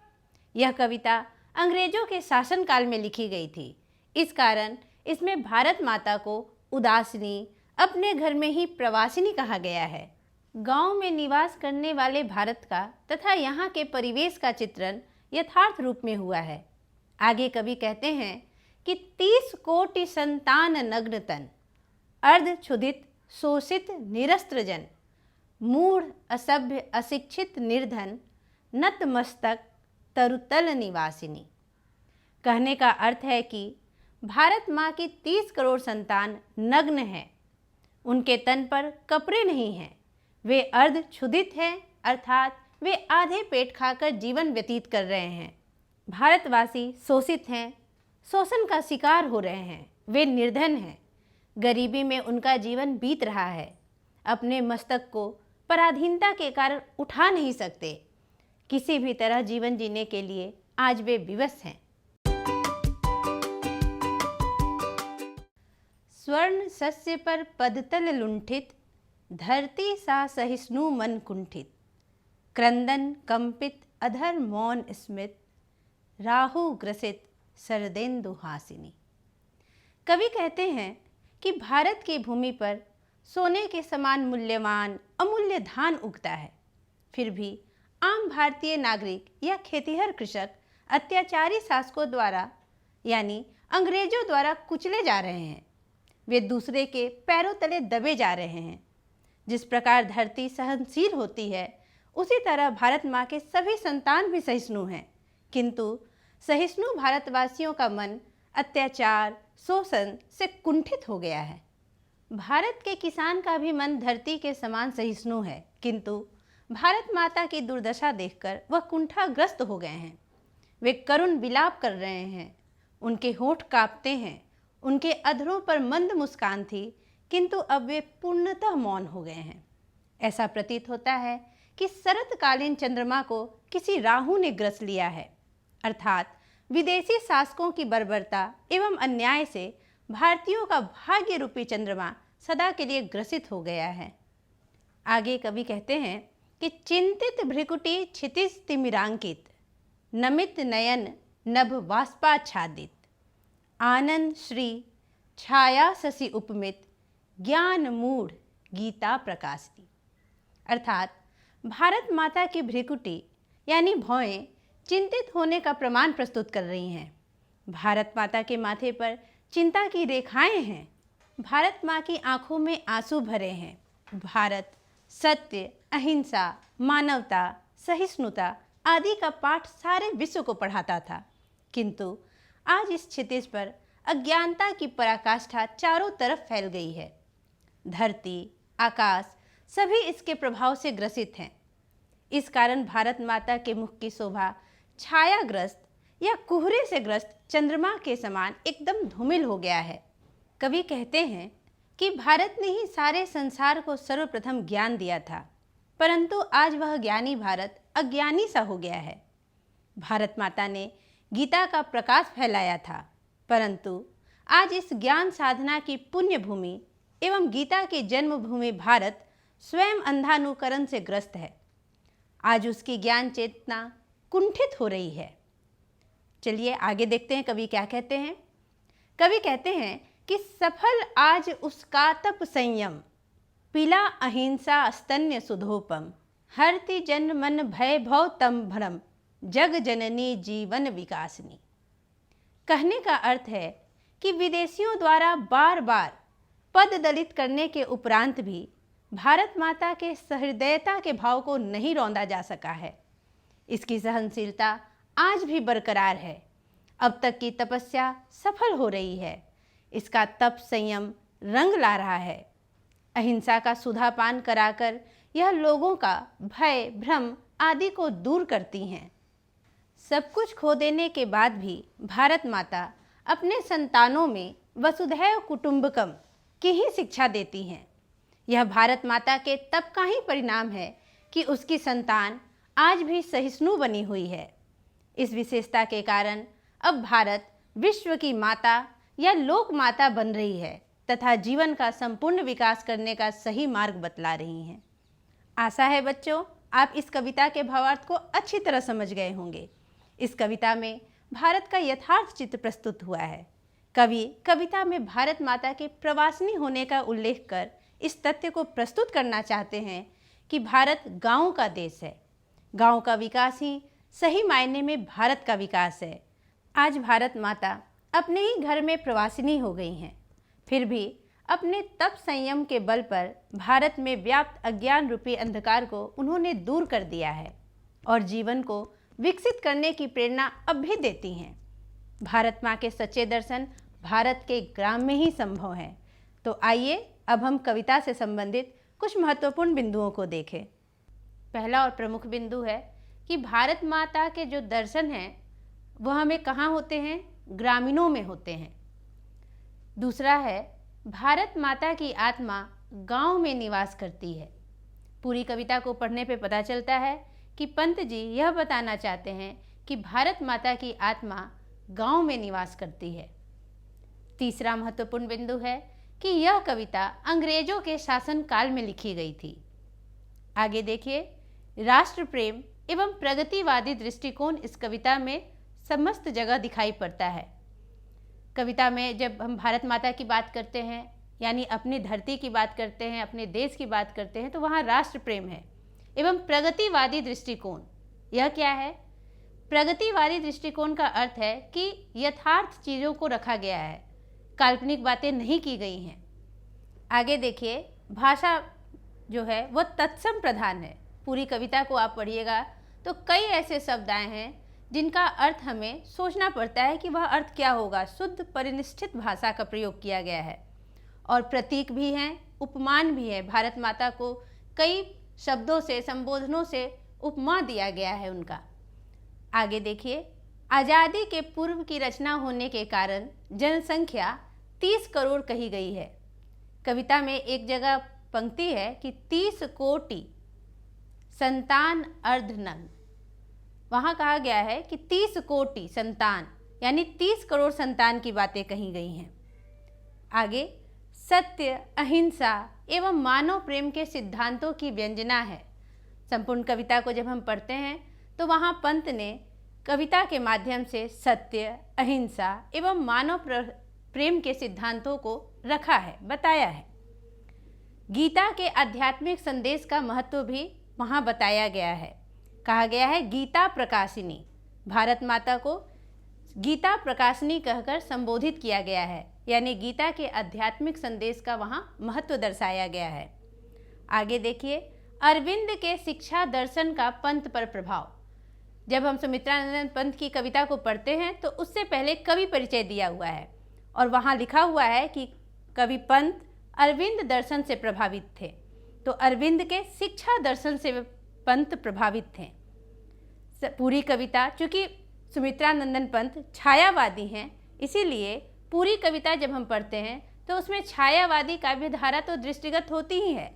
यह कविता अंग्रेजों के शासनकाल में लिखी गई थी। इस कारण इसमें भारत माता को उदासिनी, अपने घर में ही प्रवासिनी कहा गया है। गांव में निवास करने वाले भारत का तथा यहाँ के परिवेश का चित्रण यथार्थ रूप में हुआ है। आगे कवि कहते हैं कि 30 कोटि संतान नग्न तन, अर्धक्षुधित शोषित निरस्त्र जन, मूढ़ असभ्य अशिक्षित निर्धन, नतमस्तक तरुतल निवासिनी। कहने का अर्थ है कि भारत माँ की 30 करोड़ संतान नग्न हैं। उनके तन पर कपड़े नहीं हैं। वे अर्धक्षुधित हैं अर्थात वे आधे पेट खाकर जीवन व्यतीत कर रहे हैं। भारतवासी शोषित हैं, शोषण का शिकार हो रहे हैं। वे निर्धन हैं, गरीबी में उनका जीवन बीत रहा है। अपने मस्तक को पराधीनता के कारण उठा नहीं सकते। किसी भी तरह जीवन जीने के लिए आज वे विवश हैं। स्वर्ण सस्य पर पदतल लुंठित, धरती सा सहिष्णु मन कुंठित, क्रंदन कंपित अधर मौन स्मित, राहु ग्रसित शरदेन्दु हासिनी। कवि कहते हैं कि भारत की भूमि पर सोने के समान मूल्यवान अमूल्य धान उगता है, फिर भी आम भारतीय नागरिक या खेतिहर कृषक अत्याचारी शासकों द्वारा यानी अंग्रेजों द्वारा कुचले जा रहे हैं। वे दूसरे के पैरों तले दबे जा रहे हैं। जिस प्रकार धरती सहनशील होती है, उसी तरह भारत माँ के सभी संतान भी सहिष्णु हैं, किंतु सहिष्णु भारतवासियों का मन अत्याचार शोषण से कुंठित हो गया है। भारत के किसान का भी मन धरती के समान सहिष्णु है, किंतु भारत माता की दुर्दशा देखकर वह कुंठाग्रस्त हो गए हैं। वे करुण विलाप कर रहे हैं, उनके होंठ कांपते हैं, उनके अधरों पर मंद मुस्कान थी, किंतु अब वे पूर्णतः मौन हो गए हैं। ऐसा प्रतीत होता है कि शरतकालीन चंद्रमा को किसी राहु ने ग्रस लिया है, अर्थात विदेशी शासकों की बर्बरता एवं अन्याय से भारतीयों का भाग्य रूपी चंद्रमा सदा के लिए ग्रसित हो गया है। आगे कवि कहते हैं कि चिंतित भ्रिकुटी क्षितिज तिमिरांकित, नमित नयन नभ वाष्पाच्छादित, आनंद श्री छाया शशि उपमित, ज्ञान मूढ़ गीता प्रकाशिनी। अर्थात भारत माता की भ्रिकुटी यानी भौएं चिंतित होने का प्रमाण प्रस्तुत कर रही हैं। भारत माता के माथे पर चिंता की रेखाएं हैं। भारत माँ की आंखों में आंसू भरे हैं। भारत सत्य, अहिंसा, मानवता, सहिष्णुता आदि का पाठ सारे विश्व को पढ़ाता था, किंतु आज इस क्षितिज पर अज्ञानता की पराकाष्ठा चारों तरफ फैल गई है। धरती, आकाश सभी इसके प्रभाव से ग्रसित हैं। इस कारण भारत माता के मुख की शोभा छायाग्रस्त या कोहरे से ग्रस्त चंद्रमा के समान एकदम धूमिल हो गया है। कवि कहते हैं कि भारत ने ही सारे संसार को सर्वप्रथम ज्ञान दिया था, परंतु आज वह ज्ञानी भारत अज्ञानी सा हो गया है। भारत माता ने गीता का प्रकाश फैलाया था, परंतु आज इस ज्ञान साधना की पुण्य भूमि एवं गीता की जन्मभूमि भारत स्वयं अंधानुकरण से ग्रस्त है। आज उसकी ज्ञान चेतना कुंठित हो रही है। चलिए आगे देखते हैं कवि क्या कहते हैं। कवि कहते हैं कि सफल आज उसका तप संयम, पीला अहिंसा स्तन्य सुधोपम, हरति जन मन भय भव तम भ्रम, जग जननी जीवन विकासनी। कहने का अर्थ है कि विदेशियों द्वारा बार बार पद दलित करने के उपरांत भी भारत माता के सहृदयता के भाव को नहीं रौंदा जा सका है। इसकी सहनशीलता आज भी बरकरार है। अब तक की तपस्या सफल हो रही है। इसका तप संयम रंग ला रहा है। अहिंसा का सुधापान कराकर यह लोगों का भय भ्रम आदि को दूर करती हैं। सब कुछ खो देने के बाद भी भारत माता अपने संतानों में वसुधैव कुटुंबकम की ही शिक्षा देती हैं। यह भारत माता के तप का ही परिणाम है कि उसकी संतान आज भी सहिष्णु बनी हुई है। इस विशेषता के कारण अब भारत विश्व की माता या लोक माता बन रही है तथा जीवन का संपूर्ण विकास करने का सही मार्ग बतला रही हैं। आशा है बच्चों आप इस कविता के भावार्थ को अच्छी तरह समझ गए होंगे। इस कविता में भारत का यथार्थ चित्र प्रस्तुत हुआ है। कवि कविता में भारत माता के प्रवासिनी होने का उल्लेख कर इस तथ्य को प्रस्तुत करना चाहते हैं कि भारत गाँव का देश है। गाँव का विकास ही सही मायने में भारत का विकास है। आज भारत माता अपने ही घर में प्रवासिनी हो गई हैं, फिर भी अपने तप संयम के बल पर भारत में व्याप्त अज्ञान रूपी अंधकार को उन्होंने दूर कर दिया है और जीवन को विकसित करने की प्रेरणा अब भी देती हैं। भारत माँ के सच्चे दर्शन भारत के ग्राम में ही संभव हैं। तो आइए अब हम कविता से संबंधित कुछ महत्वपूर्ण बिंदुओं को देखें। पहला और प्रमुख बिंदु है कि भारत माता के जो दर्शन हैं वह हमें कहाँ होते हैं? ग्रामीणों में होते हैं। दूसरा है भारत माता की आत्मा गांव में निवास करती है। पूरी कविता को पढ़ने पे पता चलता है कि पंत जी यह बताना चाहते हैं कि भारत माता की आत्मा गांव में निवास करती है। तीसरा महत्वपूर्ण बिंदु है कि यह कविता अंग्रेजों के शासनकाल में लिखी गई थी। आगे देखिए, राष्ट्र प्रेम एवं प्रगतिवादी दृष्टिकोण इस कविता में समस्त जगह दिखाई पड़ता है। कविता में जब हम भारत माता की बात करते हैं, यानी अपनी धरती की बात करते हैं, अपने देश की बात करते हैं, तो वहाँ राष्ट्र प्रेम है एवं प्रगतिवादी दृष्टिकोण। यह क्या है? प्रगतिवादी दृष्टिकोण का अर्थ है कि यथार्थ चीज़ों को रखा गया है, काल्पनिक बातें नहीं की गई हैं। आगे देखिए, भाषा जो है वह तत्सम प्रधान है। पूरी कविता को आप पढ़िएगा तो कई ऐसे शब्द आए हैं जिनका अर्थ हमें सोचना पड़ता है कि वह अर्थ क्या होगा। शुद्ध परिनिष्ठित भाषा का प्रयोग किया गया है और प्रतीक भी हैं, उपमान भी है। भारत माता को कई शब्दों से, संबोधनों से उपमा दिया गया है उनका। आगे देखिए, आज़ादी के पूर्व की रचना होने के कारण जनसंख्या 30 करोड़ कही गई है। कविता में एक जगह पंक्ति है कि 30 कोटि संतान अर्धनग्न। वहाँ कहा गया है कि 30 कोटि संतान, यानी 30 करोड़ संतान की बातें कही गई हैं। आगे, सत्य, अहिंसा एवं मानव प्रेम के सिद्धांतों की व्यंजना है। संपूर्ण कविता को जब हम पढ़ते हैं तो वहाँ पंत ने कविता के माध्यम से सत्य, अहिंसा एवं मानव प्रेम के सिद्धांतों को रखा है, बताया है। गीता के आध्यात्मिक संदेश का महत्व भी वहाँ बताया गया है। कहा गया है गीता प्रकाशिनी। भारत माता को गीता प्रकाशिनी कहकर संबोधित किया गया है, यानी गीता के आध्यात्मिक संदेश का वहाँ महत्व दर्शाया गया है। आगे देखिए, अरविंद के शिक्षा दर्शन का पंत पर प्रभाव। जब हम सुमित्रानंदन पंत की कविता को पढ़ते हैं तो उससे पहले कवि परिचय दिया हुआ है और वहाँ लिखा हुआ है कि कवि पंत अरविंद दर्शन से प्रभावित थे। तो अरविंद के शिक्षा दर्शन से पंत प्रभावित थे। पूरी कविता, चूँकि सुमित्रानंदन पंत छायावादी हैं, इसीलिए पूरी कविता जब हम पढ़ते हैं तो उसमें छायावादी काव्यधारा तो दृष्टिगत होती ही है,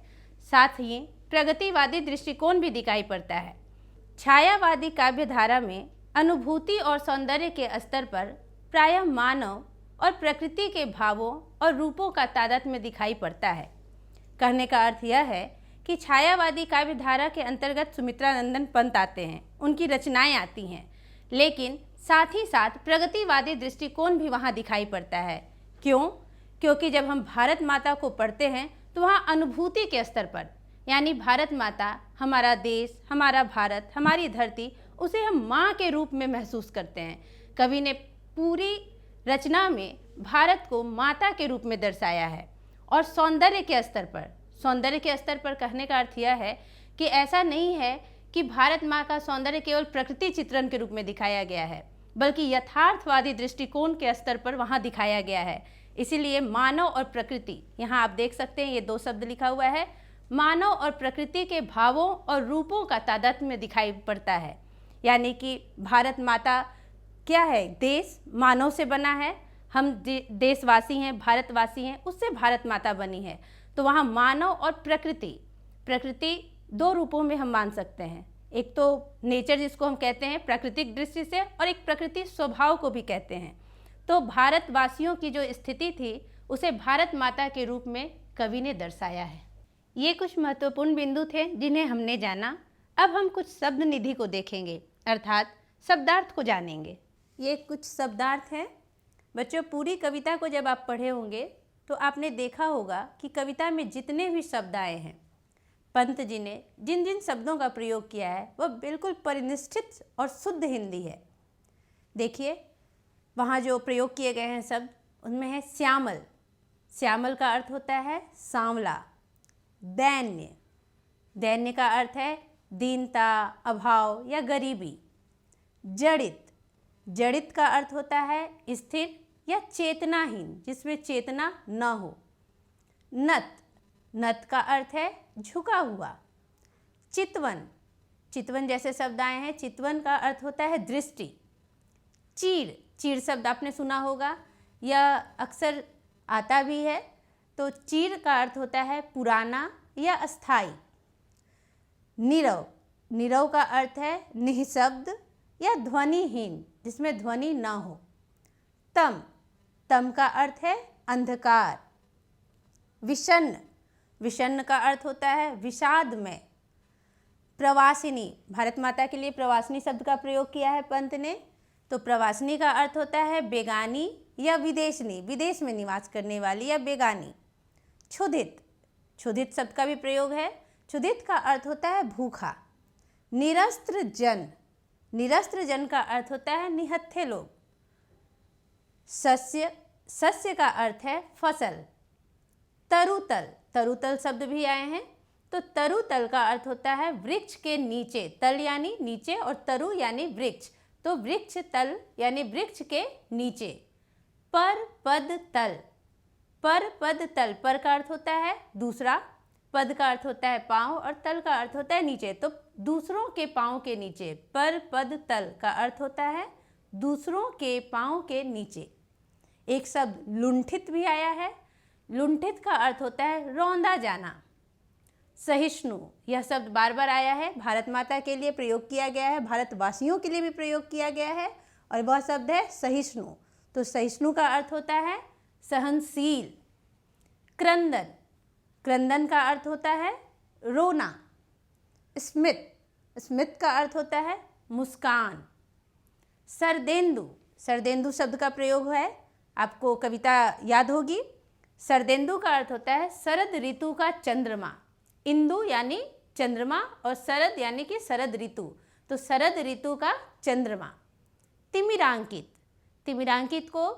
साथ ही प्रगतिवादी दृष्टिकोण भी दिखाई पड़ता है। छायावादी काव्यधारा में अनुभूति और सौंदर्य के स्तर पर प्रायः मानव और प्रकृति के भावों और रूपों का तादात्म्य दिखाई पड़ता है। कहने का अर्थ यह है कि छायावादी काव्यधारा के अंतर्गत सुमित्रानंदन पंत आते हैं, उनकी रचनाएं आती हैं, लेकिन साथ ही साथ प्रगतिवादी दृष्टिकोण भी वहाँ दिखाई पड़ता है। क्यों? क्योंकि जब हम भारत माता को पढ़ते हैं तो वहाँ अनुभूति के स्तर पर, यानी भारत माता, हमारा देश, हमारा भारत, हमारी धरती, उसे हम माँ के रूप में महसूस करते हैं। कवि ने पूरी रचना में भारत को माता के रूप में दर्शाया है। और सौंदर्य के स्तर पर कहने का अर्थ यह है कि ऐसा नहीं है कि भारत माँ का सौंदर्य केवल प्रकृति चित्रण के रूप में दिखाया गया है, बल्कि यथार्थवादी दृष्टिकोण के स्तर पर वहाँ दिखाया गया है। इसीलिए मानव और प्रकृति, यहाँ आप देख सकते हैं ये दो शब्द लिखा हुआ है, मानव और प्रकृति के भावों और रूपों का तादात्म्य दिखाई पड़ता है। यानी कि भारत माता क्या है? देश मानव से बना है, हम देशवासी हैं, भारतवासी हैं, उससे भारत माता बनी है। तो वहाँ मानव और प्रकृति दो रूपों में हम मान सकते हैं। एक तो नेचर जिसको हम कहते हैं प्राकृतिक दृष्टि से, और एक प्रकृति स्वभाव को भी कहते हैं। तो भारतवासियों की जो स्थिति थी उसे भारत माता के रूप में कवि ने दर्शाया है। ये कुछ महत्वपूर्ण बिंदु थे जिन्हें हमने जाना। अब हम कुछ शब्द निधि को देखेंगे, अर्थात शब्दार्थ को जानेंगे। ये कुछ शब्दार्थ हैं। बच्चों, पूरी कविता को जब आप पढ़े होंगे तो आपने देखा होगा कि कविता में जितने भी शब्द आए हैं, पंत जी ने जिन जिन शब्दों का प्रयोग किया है वह बिल्कुल परिनिष्ठित और शुद्ध हिंदी है। देखिए, वहाँ जो प्रयोग किए गए हैं शब्द, उनमें है श्यामल। श्यामल का अर्थ होता है सांवला। दैन्य, दैन्य का अर्थ है दीनता, अभाव या गरीबी। जड़ित, जड़ित का अर्थ होता है स्थिर या चेतनाहीन, जिसमें चेतना न हो। नत, नत का अर्थ है झुका हुआ। चितवन, चितवन जैसे शब्द आए हैं, चितवन का अर्थ होता है दृष्टि। चीर, चीर शब्द आपने सुना होगा, यह अक्सर आता भी है। तो चीर का अर्थ होता है पुराना या अस्थाई। नीरव, नीरव का अर्थ है निःशब्द या ध्वनिहीन, जिसमें ध्वनि न हो। तम, तम का अर्थ है अंधकार। विषण्ण, विषण्ण का अर्थ होता है विषाद में। प्रवासिनी, भारत माता के लिए प्रवासिनी शब्द का प्रयोग किया है पंत ने, तो प्रवासिनी का अर्थ होता है बेगानी या विदेशनी, विदेश में निवास करने वाली या बेगानी। क्षुधित, क्षुधित शब्द का भी प्रयोग है, क्षुधित का अर्थ होता है भूखा। निरस्त्र जन, निरस्त्र जन का अर्थ होता है निहत्थे लोग। सस्य, सस्य का अर्थ है फसल। तरुतल, तरुतल शब्द भी आए हैं, तो तरुतल का अर्थ होता है वृक्ष के नीचे, तल यानी नीचे और तरु यानी वृक्ष, तो वृक्ष तल यानी वृक्ष के नीचे। पर पद तल, पर पद तल, पर का अर्थ होता है दूसरा, पद का अर्थ होता है पाँव और तल का अर्थ होता है नीचे, तो दूसरों के पाँव के नीचे। पर पद तल का अर्थ होता है दूसरों के पाँव के नीचे। एक शब्द लुंठित भी आया है, लुंठित का अर्थ होता है रौंदा जाना। सहिष्णु, यह शब्द बार बार आया है, भारत माता के लिए प्रयोग किया गया है, भारतवासियों के लिए भी प्रयोग किया गया है, और वह शब्द है सहिष्णु। तो सहिष्णु का अर्थ होता है सहनशील। क्रंदन, क्रंदन का अर्थ होता है रोना। स्मित, स्मित का अर्थ होता है मुस्कान। सरदेंदु, सरदेंदु शब्द का प्रयोग है, आपको कविता याद होगी। सरदेंदु का अर्थ होता है शरद ऋतु का चंद्रमा। इंदु यानी चंद्रमा और शरद यानी कि शरद ऋतु, तो शरद ऋतु का चंद्रमा। तिमिरांकित, तिमिरांकित को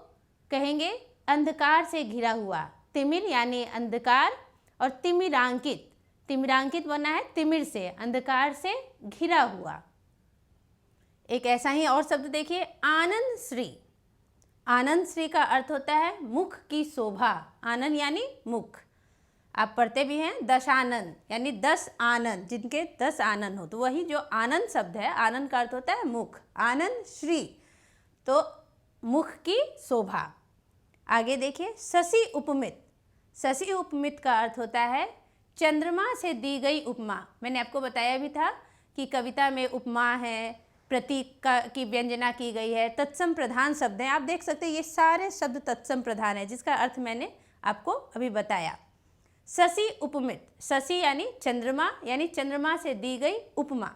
कहेंगे अंधकार से घिरा हुआ। तिमिर यानी अंधकार और तिमिरांकित, तिमिरांकित बना है तिमिर से, अंधकार से घिरा हुआ। एक ऐसा ही और शब्द देखिए, आनंद श्री। आनंद श्री का अर्थ होता है मुख की शोभा। आनंद यानी मुख, आप पढ़ते भी हैं दशानंद यानी 10 आनंद, जिनके 10 आनंद हो, तो वही जो आनंद शब्द है, आनंद का अर्थ होता है मुख। आनंद श्री, तो मुख की शोभा। आगे देखिए, शशि उपमित। शशि उपमित का अर्थ होता है चंद्रमा से दी गई उपमा। मैंने आपको बताया भी था कि कविता में उपमा है, प्रतीक की व्यंजना की गई है, तत्सम प्रधान शब्द हैं। आप देख सकते हैं ये सारे शब्द तत्सम प्रधान है, जिसका अर्थ मैंने आपको अभी बताया। शशि उपमित, शशि यानी चंद्रमा, यानी चंद्रमा से दी गई उपमा।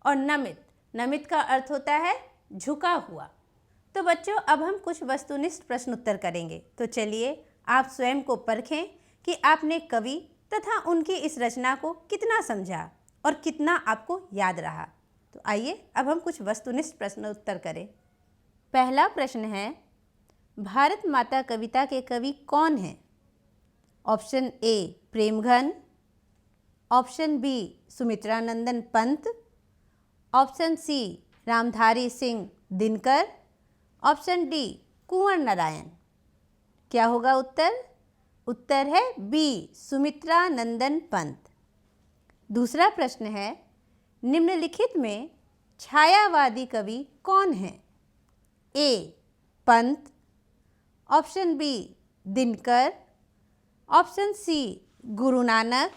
और नमित, नमित का अर्थ होता है झुका हुआ। तो बच्चों, अब हम कुछ वस्तुनिष्ठ प्रश्न उत्तर करेंगे। तो चलिए आप स्वयं को परखें कि आपने कवि तथा उनकी इस रचना को कितना समझा और कितना आपको याद रहा। तो आइए अब हम कुछ वस्तुनिष्ठ प्रश्न उत्तर करें। पहला प्रश्न है, भारत माता कविता के कवि कौन हैं? Option A Premghan, option B Sumitranandan Pant, option C Ramdhari Singh Dinkar, option D Kunwar Narayan. क्या होगा उत्तर? उत्तर है बी सुमित्रानंदन पंत। दूसरा प्रश्न है, निम्नलिखित में छायावादी कवि कौन हैं? A Pant, option B Dinkar, option C Guru Nanak,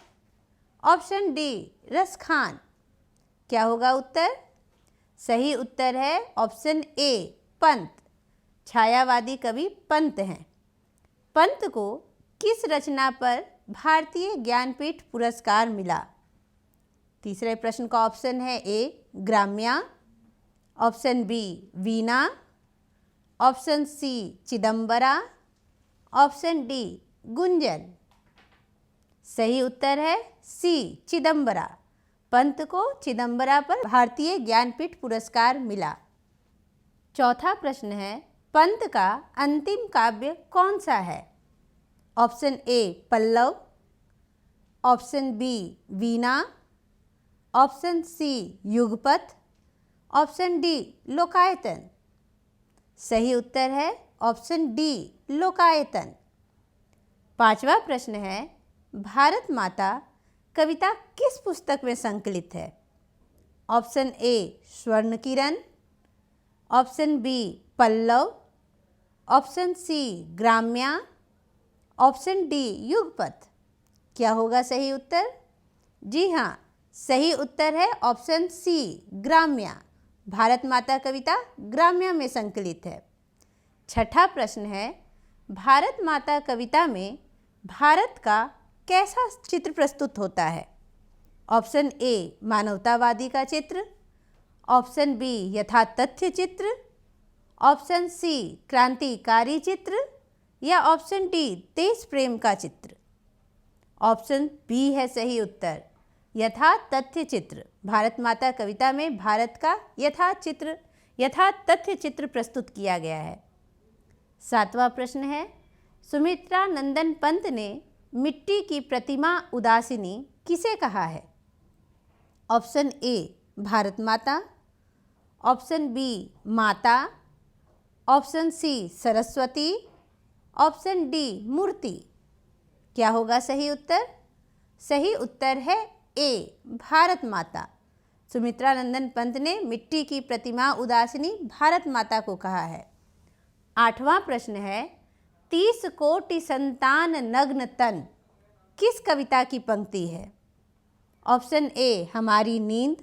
option D Raskhan. क्या होगा उत्तर? सही उत्तर है ऑप्शन ए पंत। छायावादी कवि पंत हैं। पंत को किस रचना पर भारतीय ज्ञानपीठ पुरस्कार मिला? तीसरे प्रश्न का ऑप्शन है A Gramya, option B Veena, option C Chidambara, option D Gunjan. सही उत्तर है सी चिदम्बरा। पंत को चिदम्बरा पर भारतीय ज्ञानपीठ पुरस्कार मिला। चौथा प्रश्न है, पंत का अंतिम काव्य कौन सा है? Option A Pallav, option B Veena, option C Yugpath, option D Lokayatan. सही उत्तर है ऑप्शन डी लोकायतन। पांचवा प्रश्न है, भारत माता कविता किस पुस्तक में संकलित है? Option A Swarna Kiran, option B Pallav, option C Gramya, option D Yugpath. क्या होगा सही उत्तर? जी हाँ, सही उत्तर है ऑप्शन सी ग्राम्या। भारत माता कविता ग्राम्या में संकलित है। छठा प्रश्न है, भारत माता कविता में भारत का कैसा चित्र प्रस्तुत होता है? ऑप्शन ए मानवतावादी का चित्र, ऑप्शन बी यथातथ्य चित्र, ऑप्शन सी क्रांतिकारी चित्र या ऑप्शन डी देश प्रेम का चित्र। ऑप्शन बी है सही उत्तर, यथातथ्य चित्र। भारत माता कविता में भारत का यथातथ्य चित्र प्रस्तुत किया गया है। 7वां प्रश्न है, सुमित्रा नंदन पंत ने मिट्टी की प्रतिमा उदासिनी किसे कहा है? Option A Bharat Mata, option B माता, option C Saraswati, option D मूर्ति। क्या होगा सही उत्तर? सही उत्तर है ए भारत माता। सुमित्रा नंदन पंत ने मिट्टी की प्रतिमा उदासिनी भारत माता को कहा है। 8वां प्रश्न है, 30 कोटि संतान नग्न तन किस कविता की पंक्ति है? ऑप्शन ए हमारी नींद,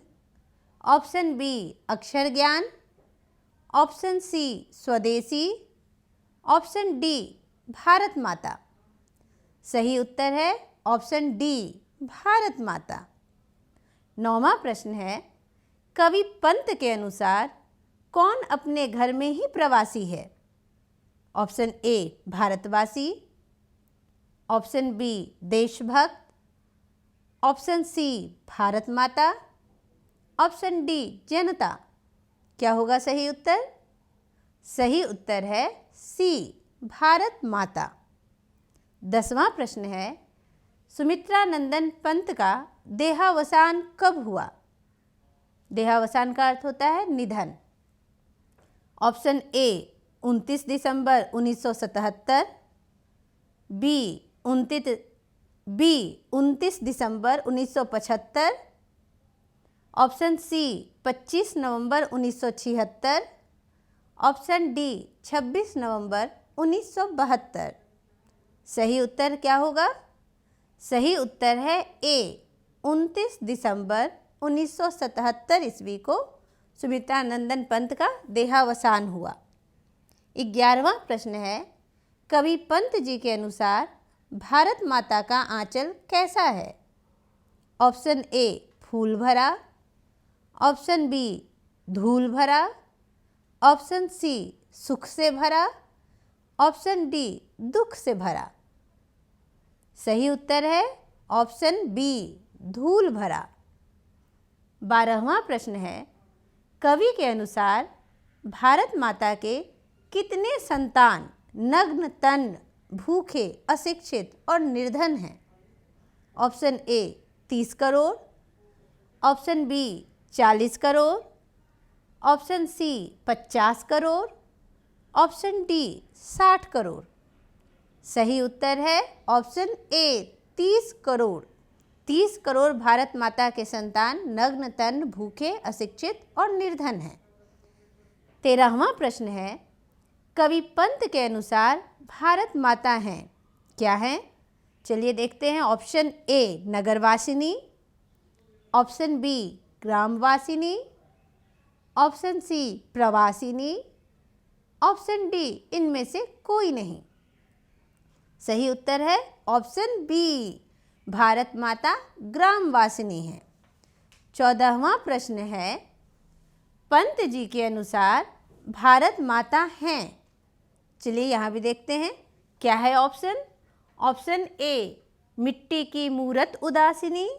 ऑप्शन बी अक्षर ज्ञान, ऑप्शन सी स्वदेशी, ऑप्शन डी भारत माता। सही उत्तर है ऑप्शन डी भारत माता। 9वां प्रश्न है, कवि पंत के अनुसार कौन अपने घर में ही प्रवासी है? ऑप्शन ए भारतवासी, ऑप्शन बी देशभक्त, option C Bharat Mata, option D जनता। क्या होगा सही उत्तर? सही उत्तर है सी भारत माता। 10वां प्रश्न है, सुमित्रा नंदन पंत का देहावसान कब हुआ? देहावसान का अर्थ होता है निधन। ऑप्शन ए 29 दिसंबर 1977, बी 29 दिसंबर 1975, ऑप्शन सी 25 नवंबर 1976, ऑप्शन डी 26 नवंबर 1972। सही उत्तर क्या होगा? सही उत्तर है ए 29 दिसंबर 1977 ईस्वी को सुमित्रा नंदन पंत का देहावसान हुआ। 11वां प्रश्न है, कवि पंत जी के अनुसार भारत माता का आंचल कैसा है? ऑप्शन ए फूल भरा, ऑप्शन बी धूल भरा, ऑप्शन सी सुख से भरा, ऑप्शन डी दुख से भरा। सही उत्तर है ऑप्शन बी धूल भरा। 12वां प्रश्न है, कवि के अनुसार भारत माता के कितने संतान नग्न तन भूखे अशिक्षित और निर्धन हैं? Option A 30 crore, option B 40 crore, option C 50 crore, option D 60 crore. सही उत्तर है ऑप्शन ए 30 करोड़। 30 करोड़ भारत माता के संतान नग्न तन भूखे अशिक्षित और निर्धन हैं। 13वां प्रश्न है, कवि पंत के अनुसार भारत माता हैं क्या हैं? चलिए देखते हैं। ऑप्शन ए नगरवासिनी, ऑप्शन बी ग्रामवासिनी, ऑप्शन सी प्रवासिनी, ऑप्शन डी इनमें से कोई नहीं। सही उत्तर है ऑप्शन बी भारत माता ग्रामवासिनी है। 14वां प्रश्न है, पंत जी के अनुसार भारत माता हैं। चलिए यहाँ भी देखते हैं क्या है ऑप्शन। ऑप्शन ए मिट्टी की मूरत उदासिनी,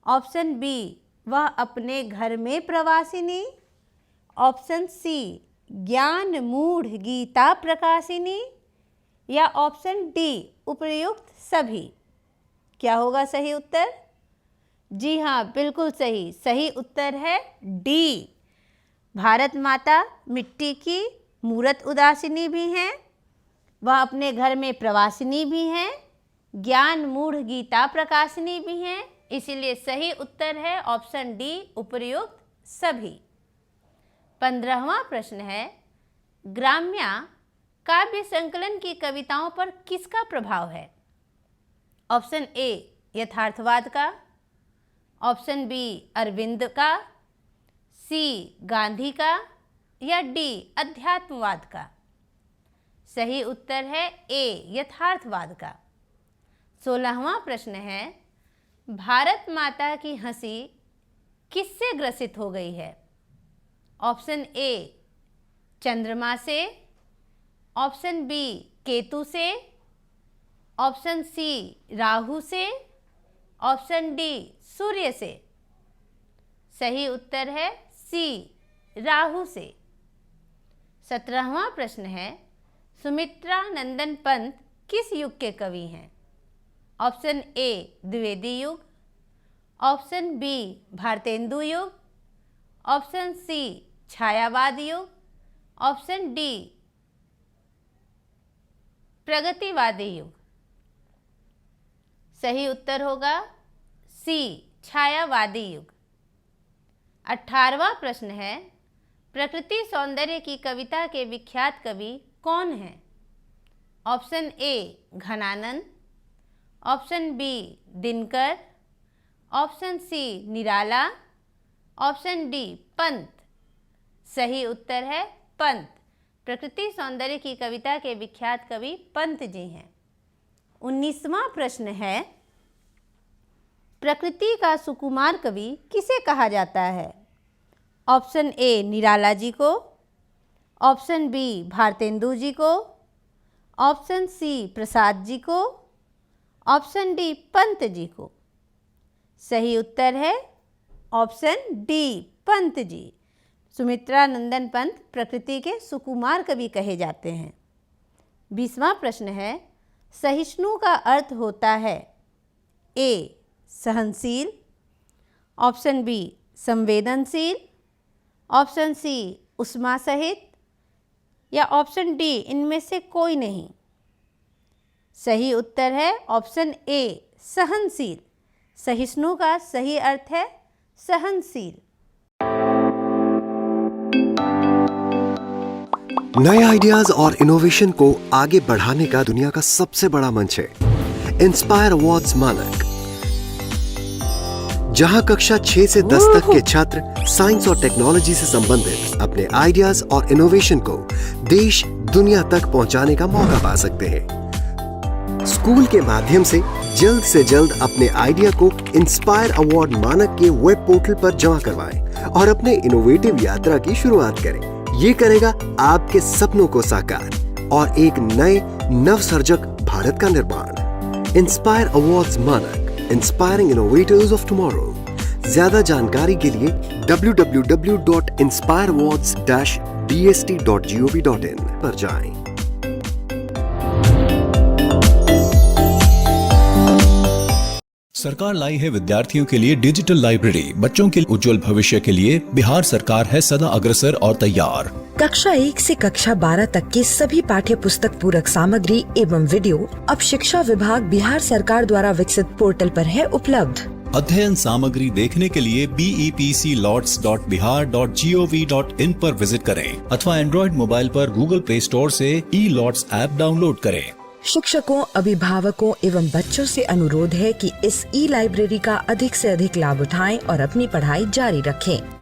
ऑप्शन बी वह अपने घर में प्रवासिनी, ऑप्शन सी ज्ञान मूढ़ गीता प्रकाशिनी या ऑप्शन डी उपर्युक्त सभी। क्या होगा सही उत्तर? जी हाँ, बिल्कुल सही। सही उत्तर है डी। भारत माता मिट्टी की मूरत उदासिनी भी हैं, वह अपने घर में प्रवासिनी भी हैं, ज्ञान मूढ़ गीता प्रकाशिनी भी हैं। इसीलिए सही उत्तर है ऑप्शन डी उपर्युक्त सभी। 15वां प्रश्न है, ग्राम्या काव्य संकलन की कविताओं पर किसका प्रभाव है? ऑप्शन ए यथार्थवाद का, ऑप्शन बी अरविंद का, सी गांधी का या डी अध्यात्मवाद का। सही उत्तर है ए यथार्थवाद का। 16वां प्रश्न है, भारत माता की हंसी किससे ग्रसित हो गई है? ऑप्शन ए चंद्रमा से, ऑप्शन बी केतु से, ऑप्शन सी राहु से, ऑप्शन डी सूर्य से। सही उत्तर है सी राहु से। 17वां प्रश्न है, सुमित्रा नंदन पंत किस युग के कवि हैं? ऑप्शन ए द्विवेदी युग, ऑप्शन बी भारतेंदु युग, ऑप्शन सी छायावाद युग, ऑप्शन डी प्रगतिवादी युग। सही उत्तर होगा सी छायावादी युग। 18वां प्रश्न है, प्रकृति सौंदर्य की कविता के विख्यात कवि कौन हैं? Option A Ghananand, option B Dinkar, option C Nirala, option D Pant. सही उत्तर है पंत। प्रकृति सौंदर्य की कविता के विख्यात कवि पंत जी हैं। 19वां प्रश्न है, प्रकृति का सुकुमार कवि किसे कहा जाता है? ऑप्शन ए निराला जी को, ऑप्शन बी भारतेंदु जी को, ऑप्शन सी प्रसाद जी को, ऑप्शन डी पंत जी को। सही उत्तर है ऑप्शन डी पंत जी। सुमित्रा नंदन पंत प्रकृति के सुकुमार कवि कहे जाते हैं। 20वां प्रश्न है, सहिष्णु का अर्थ होता है ए सहनशील, ऑप्शन बी संवेदनशील, ऑप्शन सी उष्मा सहित, या ऑप्शन डी इनमें से कोई नहीं। सही उत्तर है ऑप्शन ए सहनशील। सहिष्णु का सही अर्थ है सहनशील। नए आइडियाज और इनोवेशन को आगे बढ़ाने का दुनिया का सबसे बड़ा मंच है इंस्पायर अवार्ड्स मानक, जहां कक्षा 6 से 10 तक के छात्र साइंस और टेक्नोलॉजी से संबंधित अपने आइडियाज और इनोवेशन को देश दुनिया तक पहुंचाने का मौका पा सकते हैं। स्कूल के माध्यम से जल्द अपने आइडिया को इंस्पायर अवार्ड मानक के वेब पोर्टल पर जमा करवाएं और अपने इनोवेटिव यात्रा की शुरुआत करें। ये करेगा आपके सपनों को साकार और एक नए नवसर्जक भारत का निर्माण। इंस्पायर अवार्ड्स मानक, इंस्पायरिंग इनोवेटर्स ऑफ टुमारो। ज्यादा जानकारी के लिए www.inspireawards-bst.gov.in पर जाएं। सरकार लाई है विद्यार्थियों के लिए डिजिटल लाइब्रेरी। बच्चों के उज्जवल भविष्य के लिए बिहार सरकार है सदा अग्रसर और तैयार। कक्षा 1 से कक्षा 12 तक के सभी पाठ्य पुस्तक पूरक सामग्री एवं वीडियो अब शिक्षा विभाग बिहार सरकार द्वारा विकसित पोर्टल पर है उपलब्ध। अध्ययन सामग्री देखने के लिए BEPCLots.bihar.gov.in पर विजिट करें अथवा एंड्रॉइड मोबाइल पर गूगल प्ले स्टोर से E-Lots ऐप डाउनलोड करें। शिक्षकों, अभिभावकों एवं बच्चों से अनुरोध है कि इस ई लाइब्रेरी का अधिक से अधिक लाभ उठाएं और अपनी पढ़ाई जारी रखें।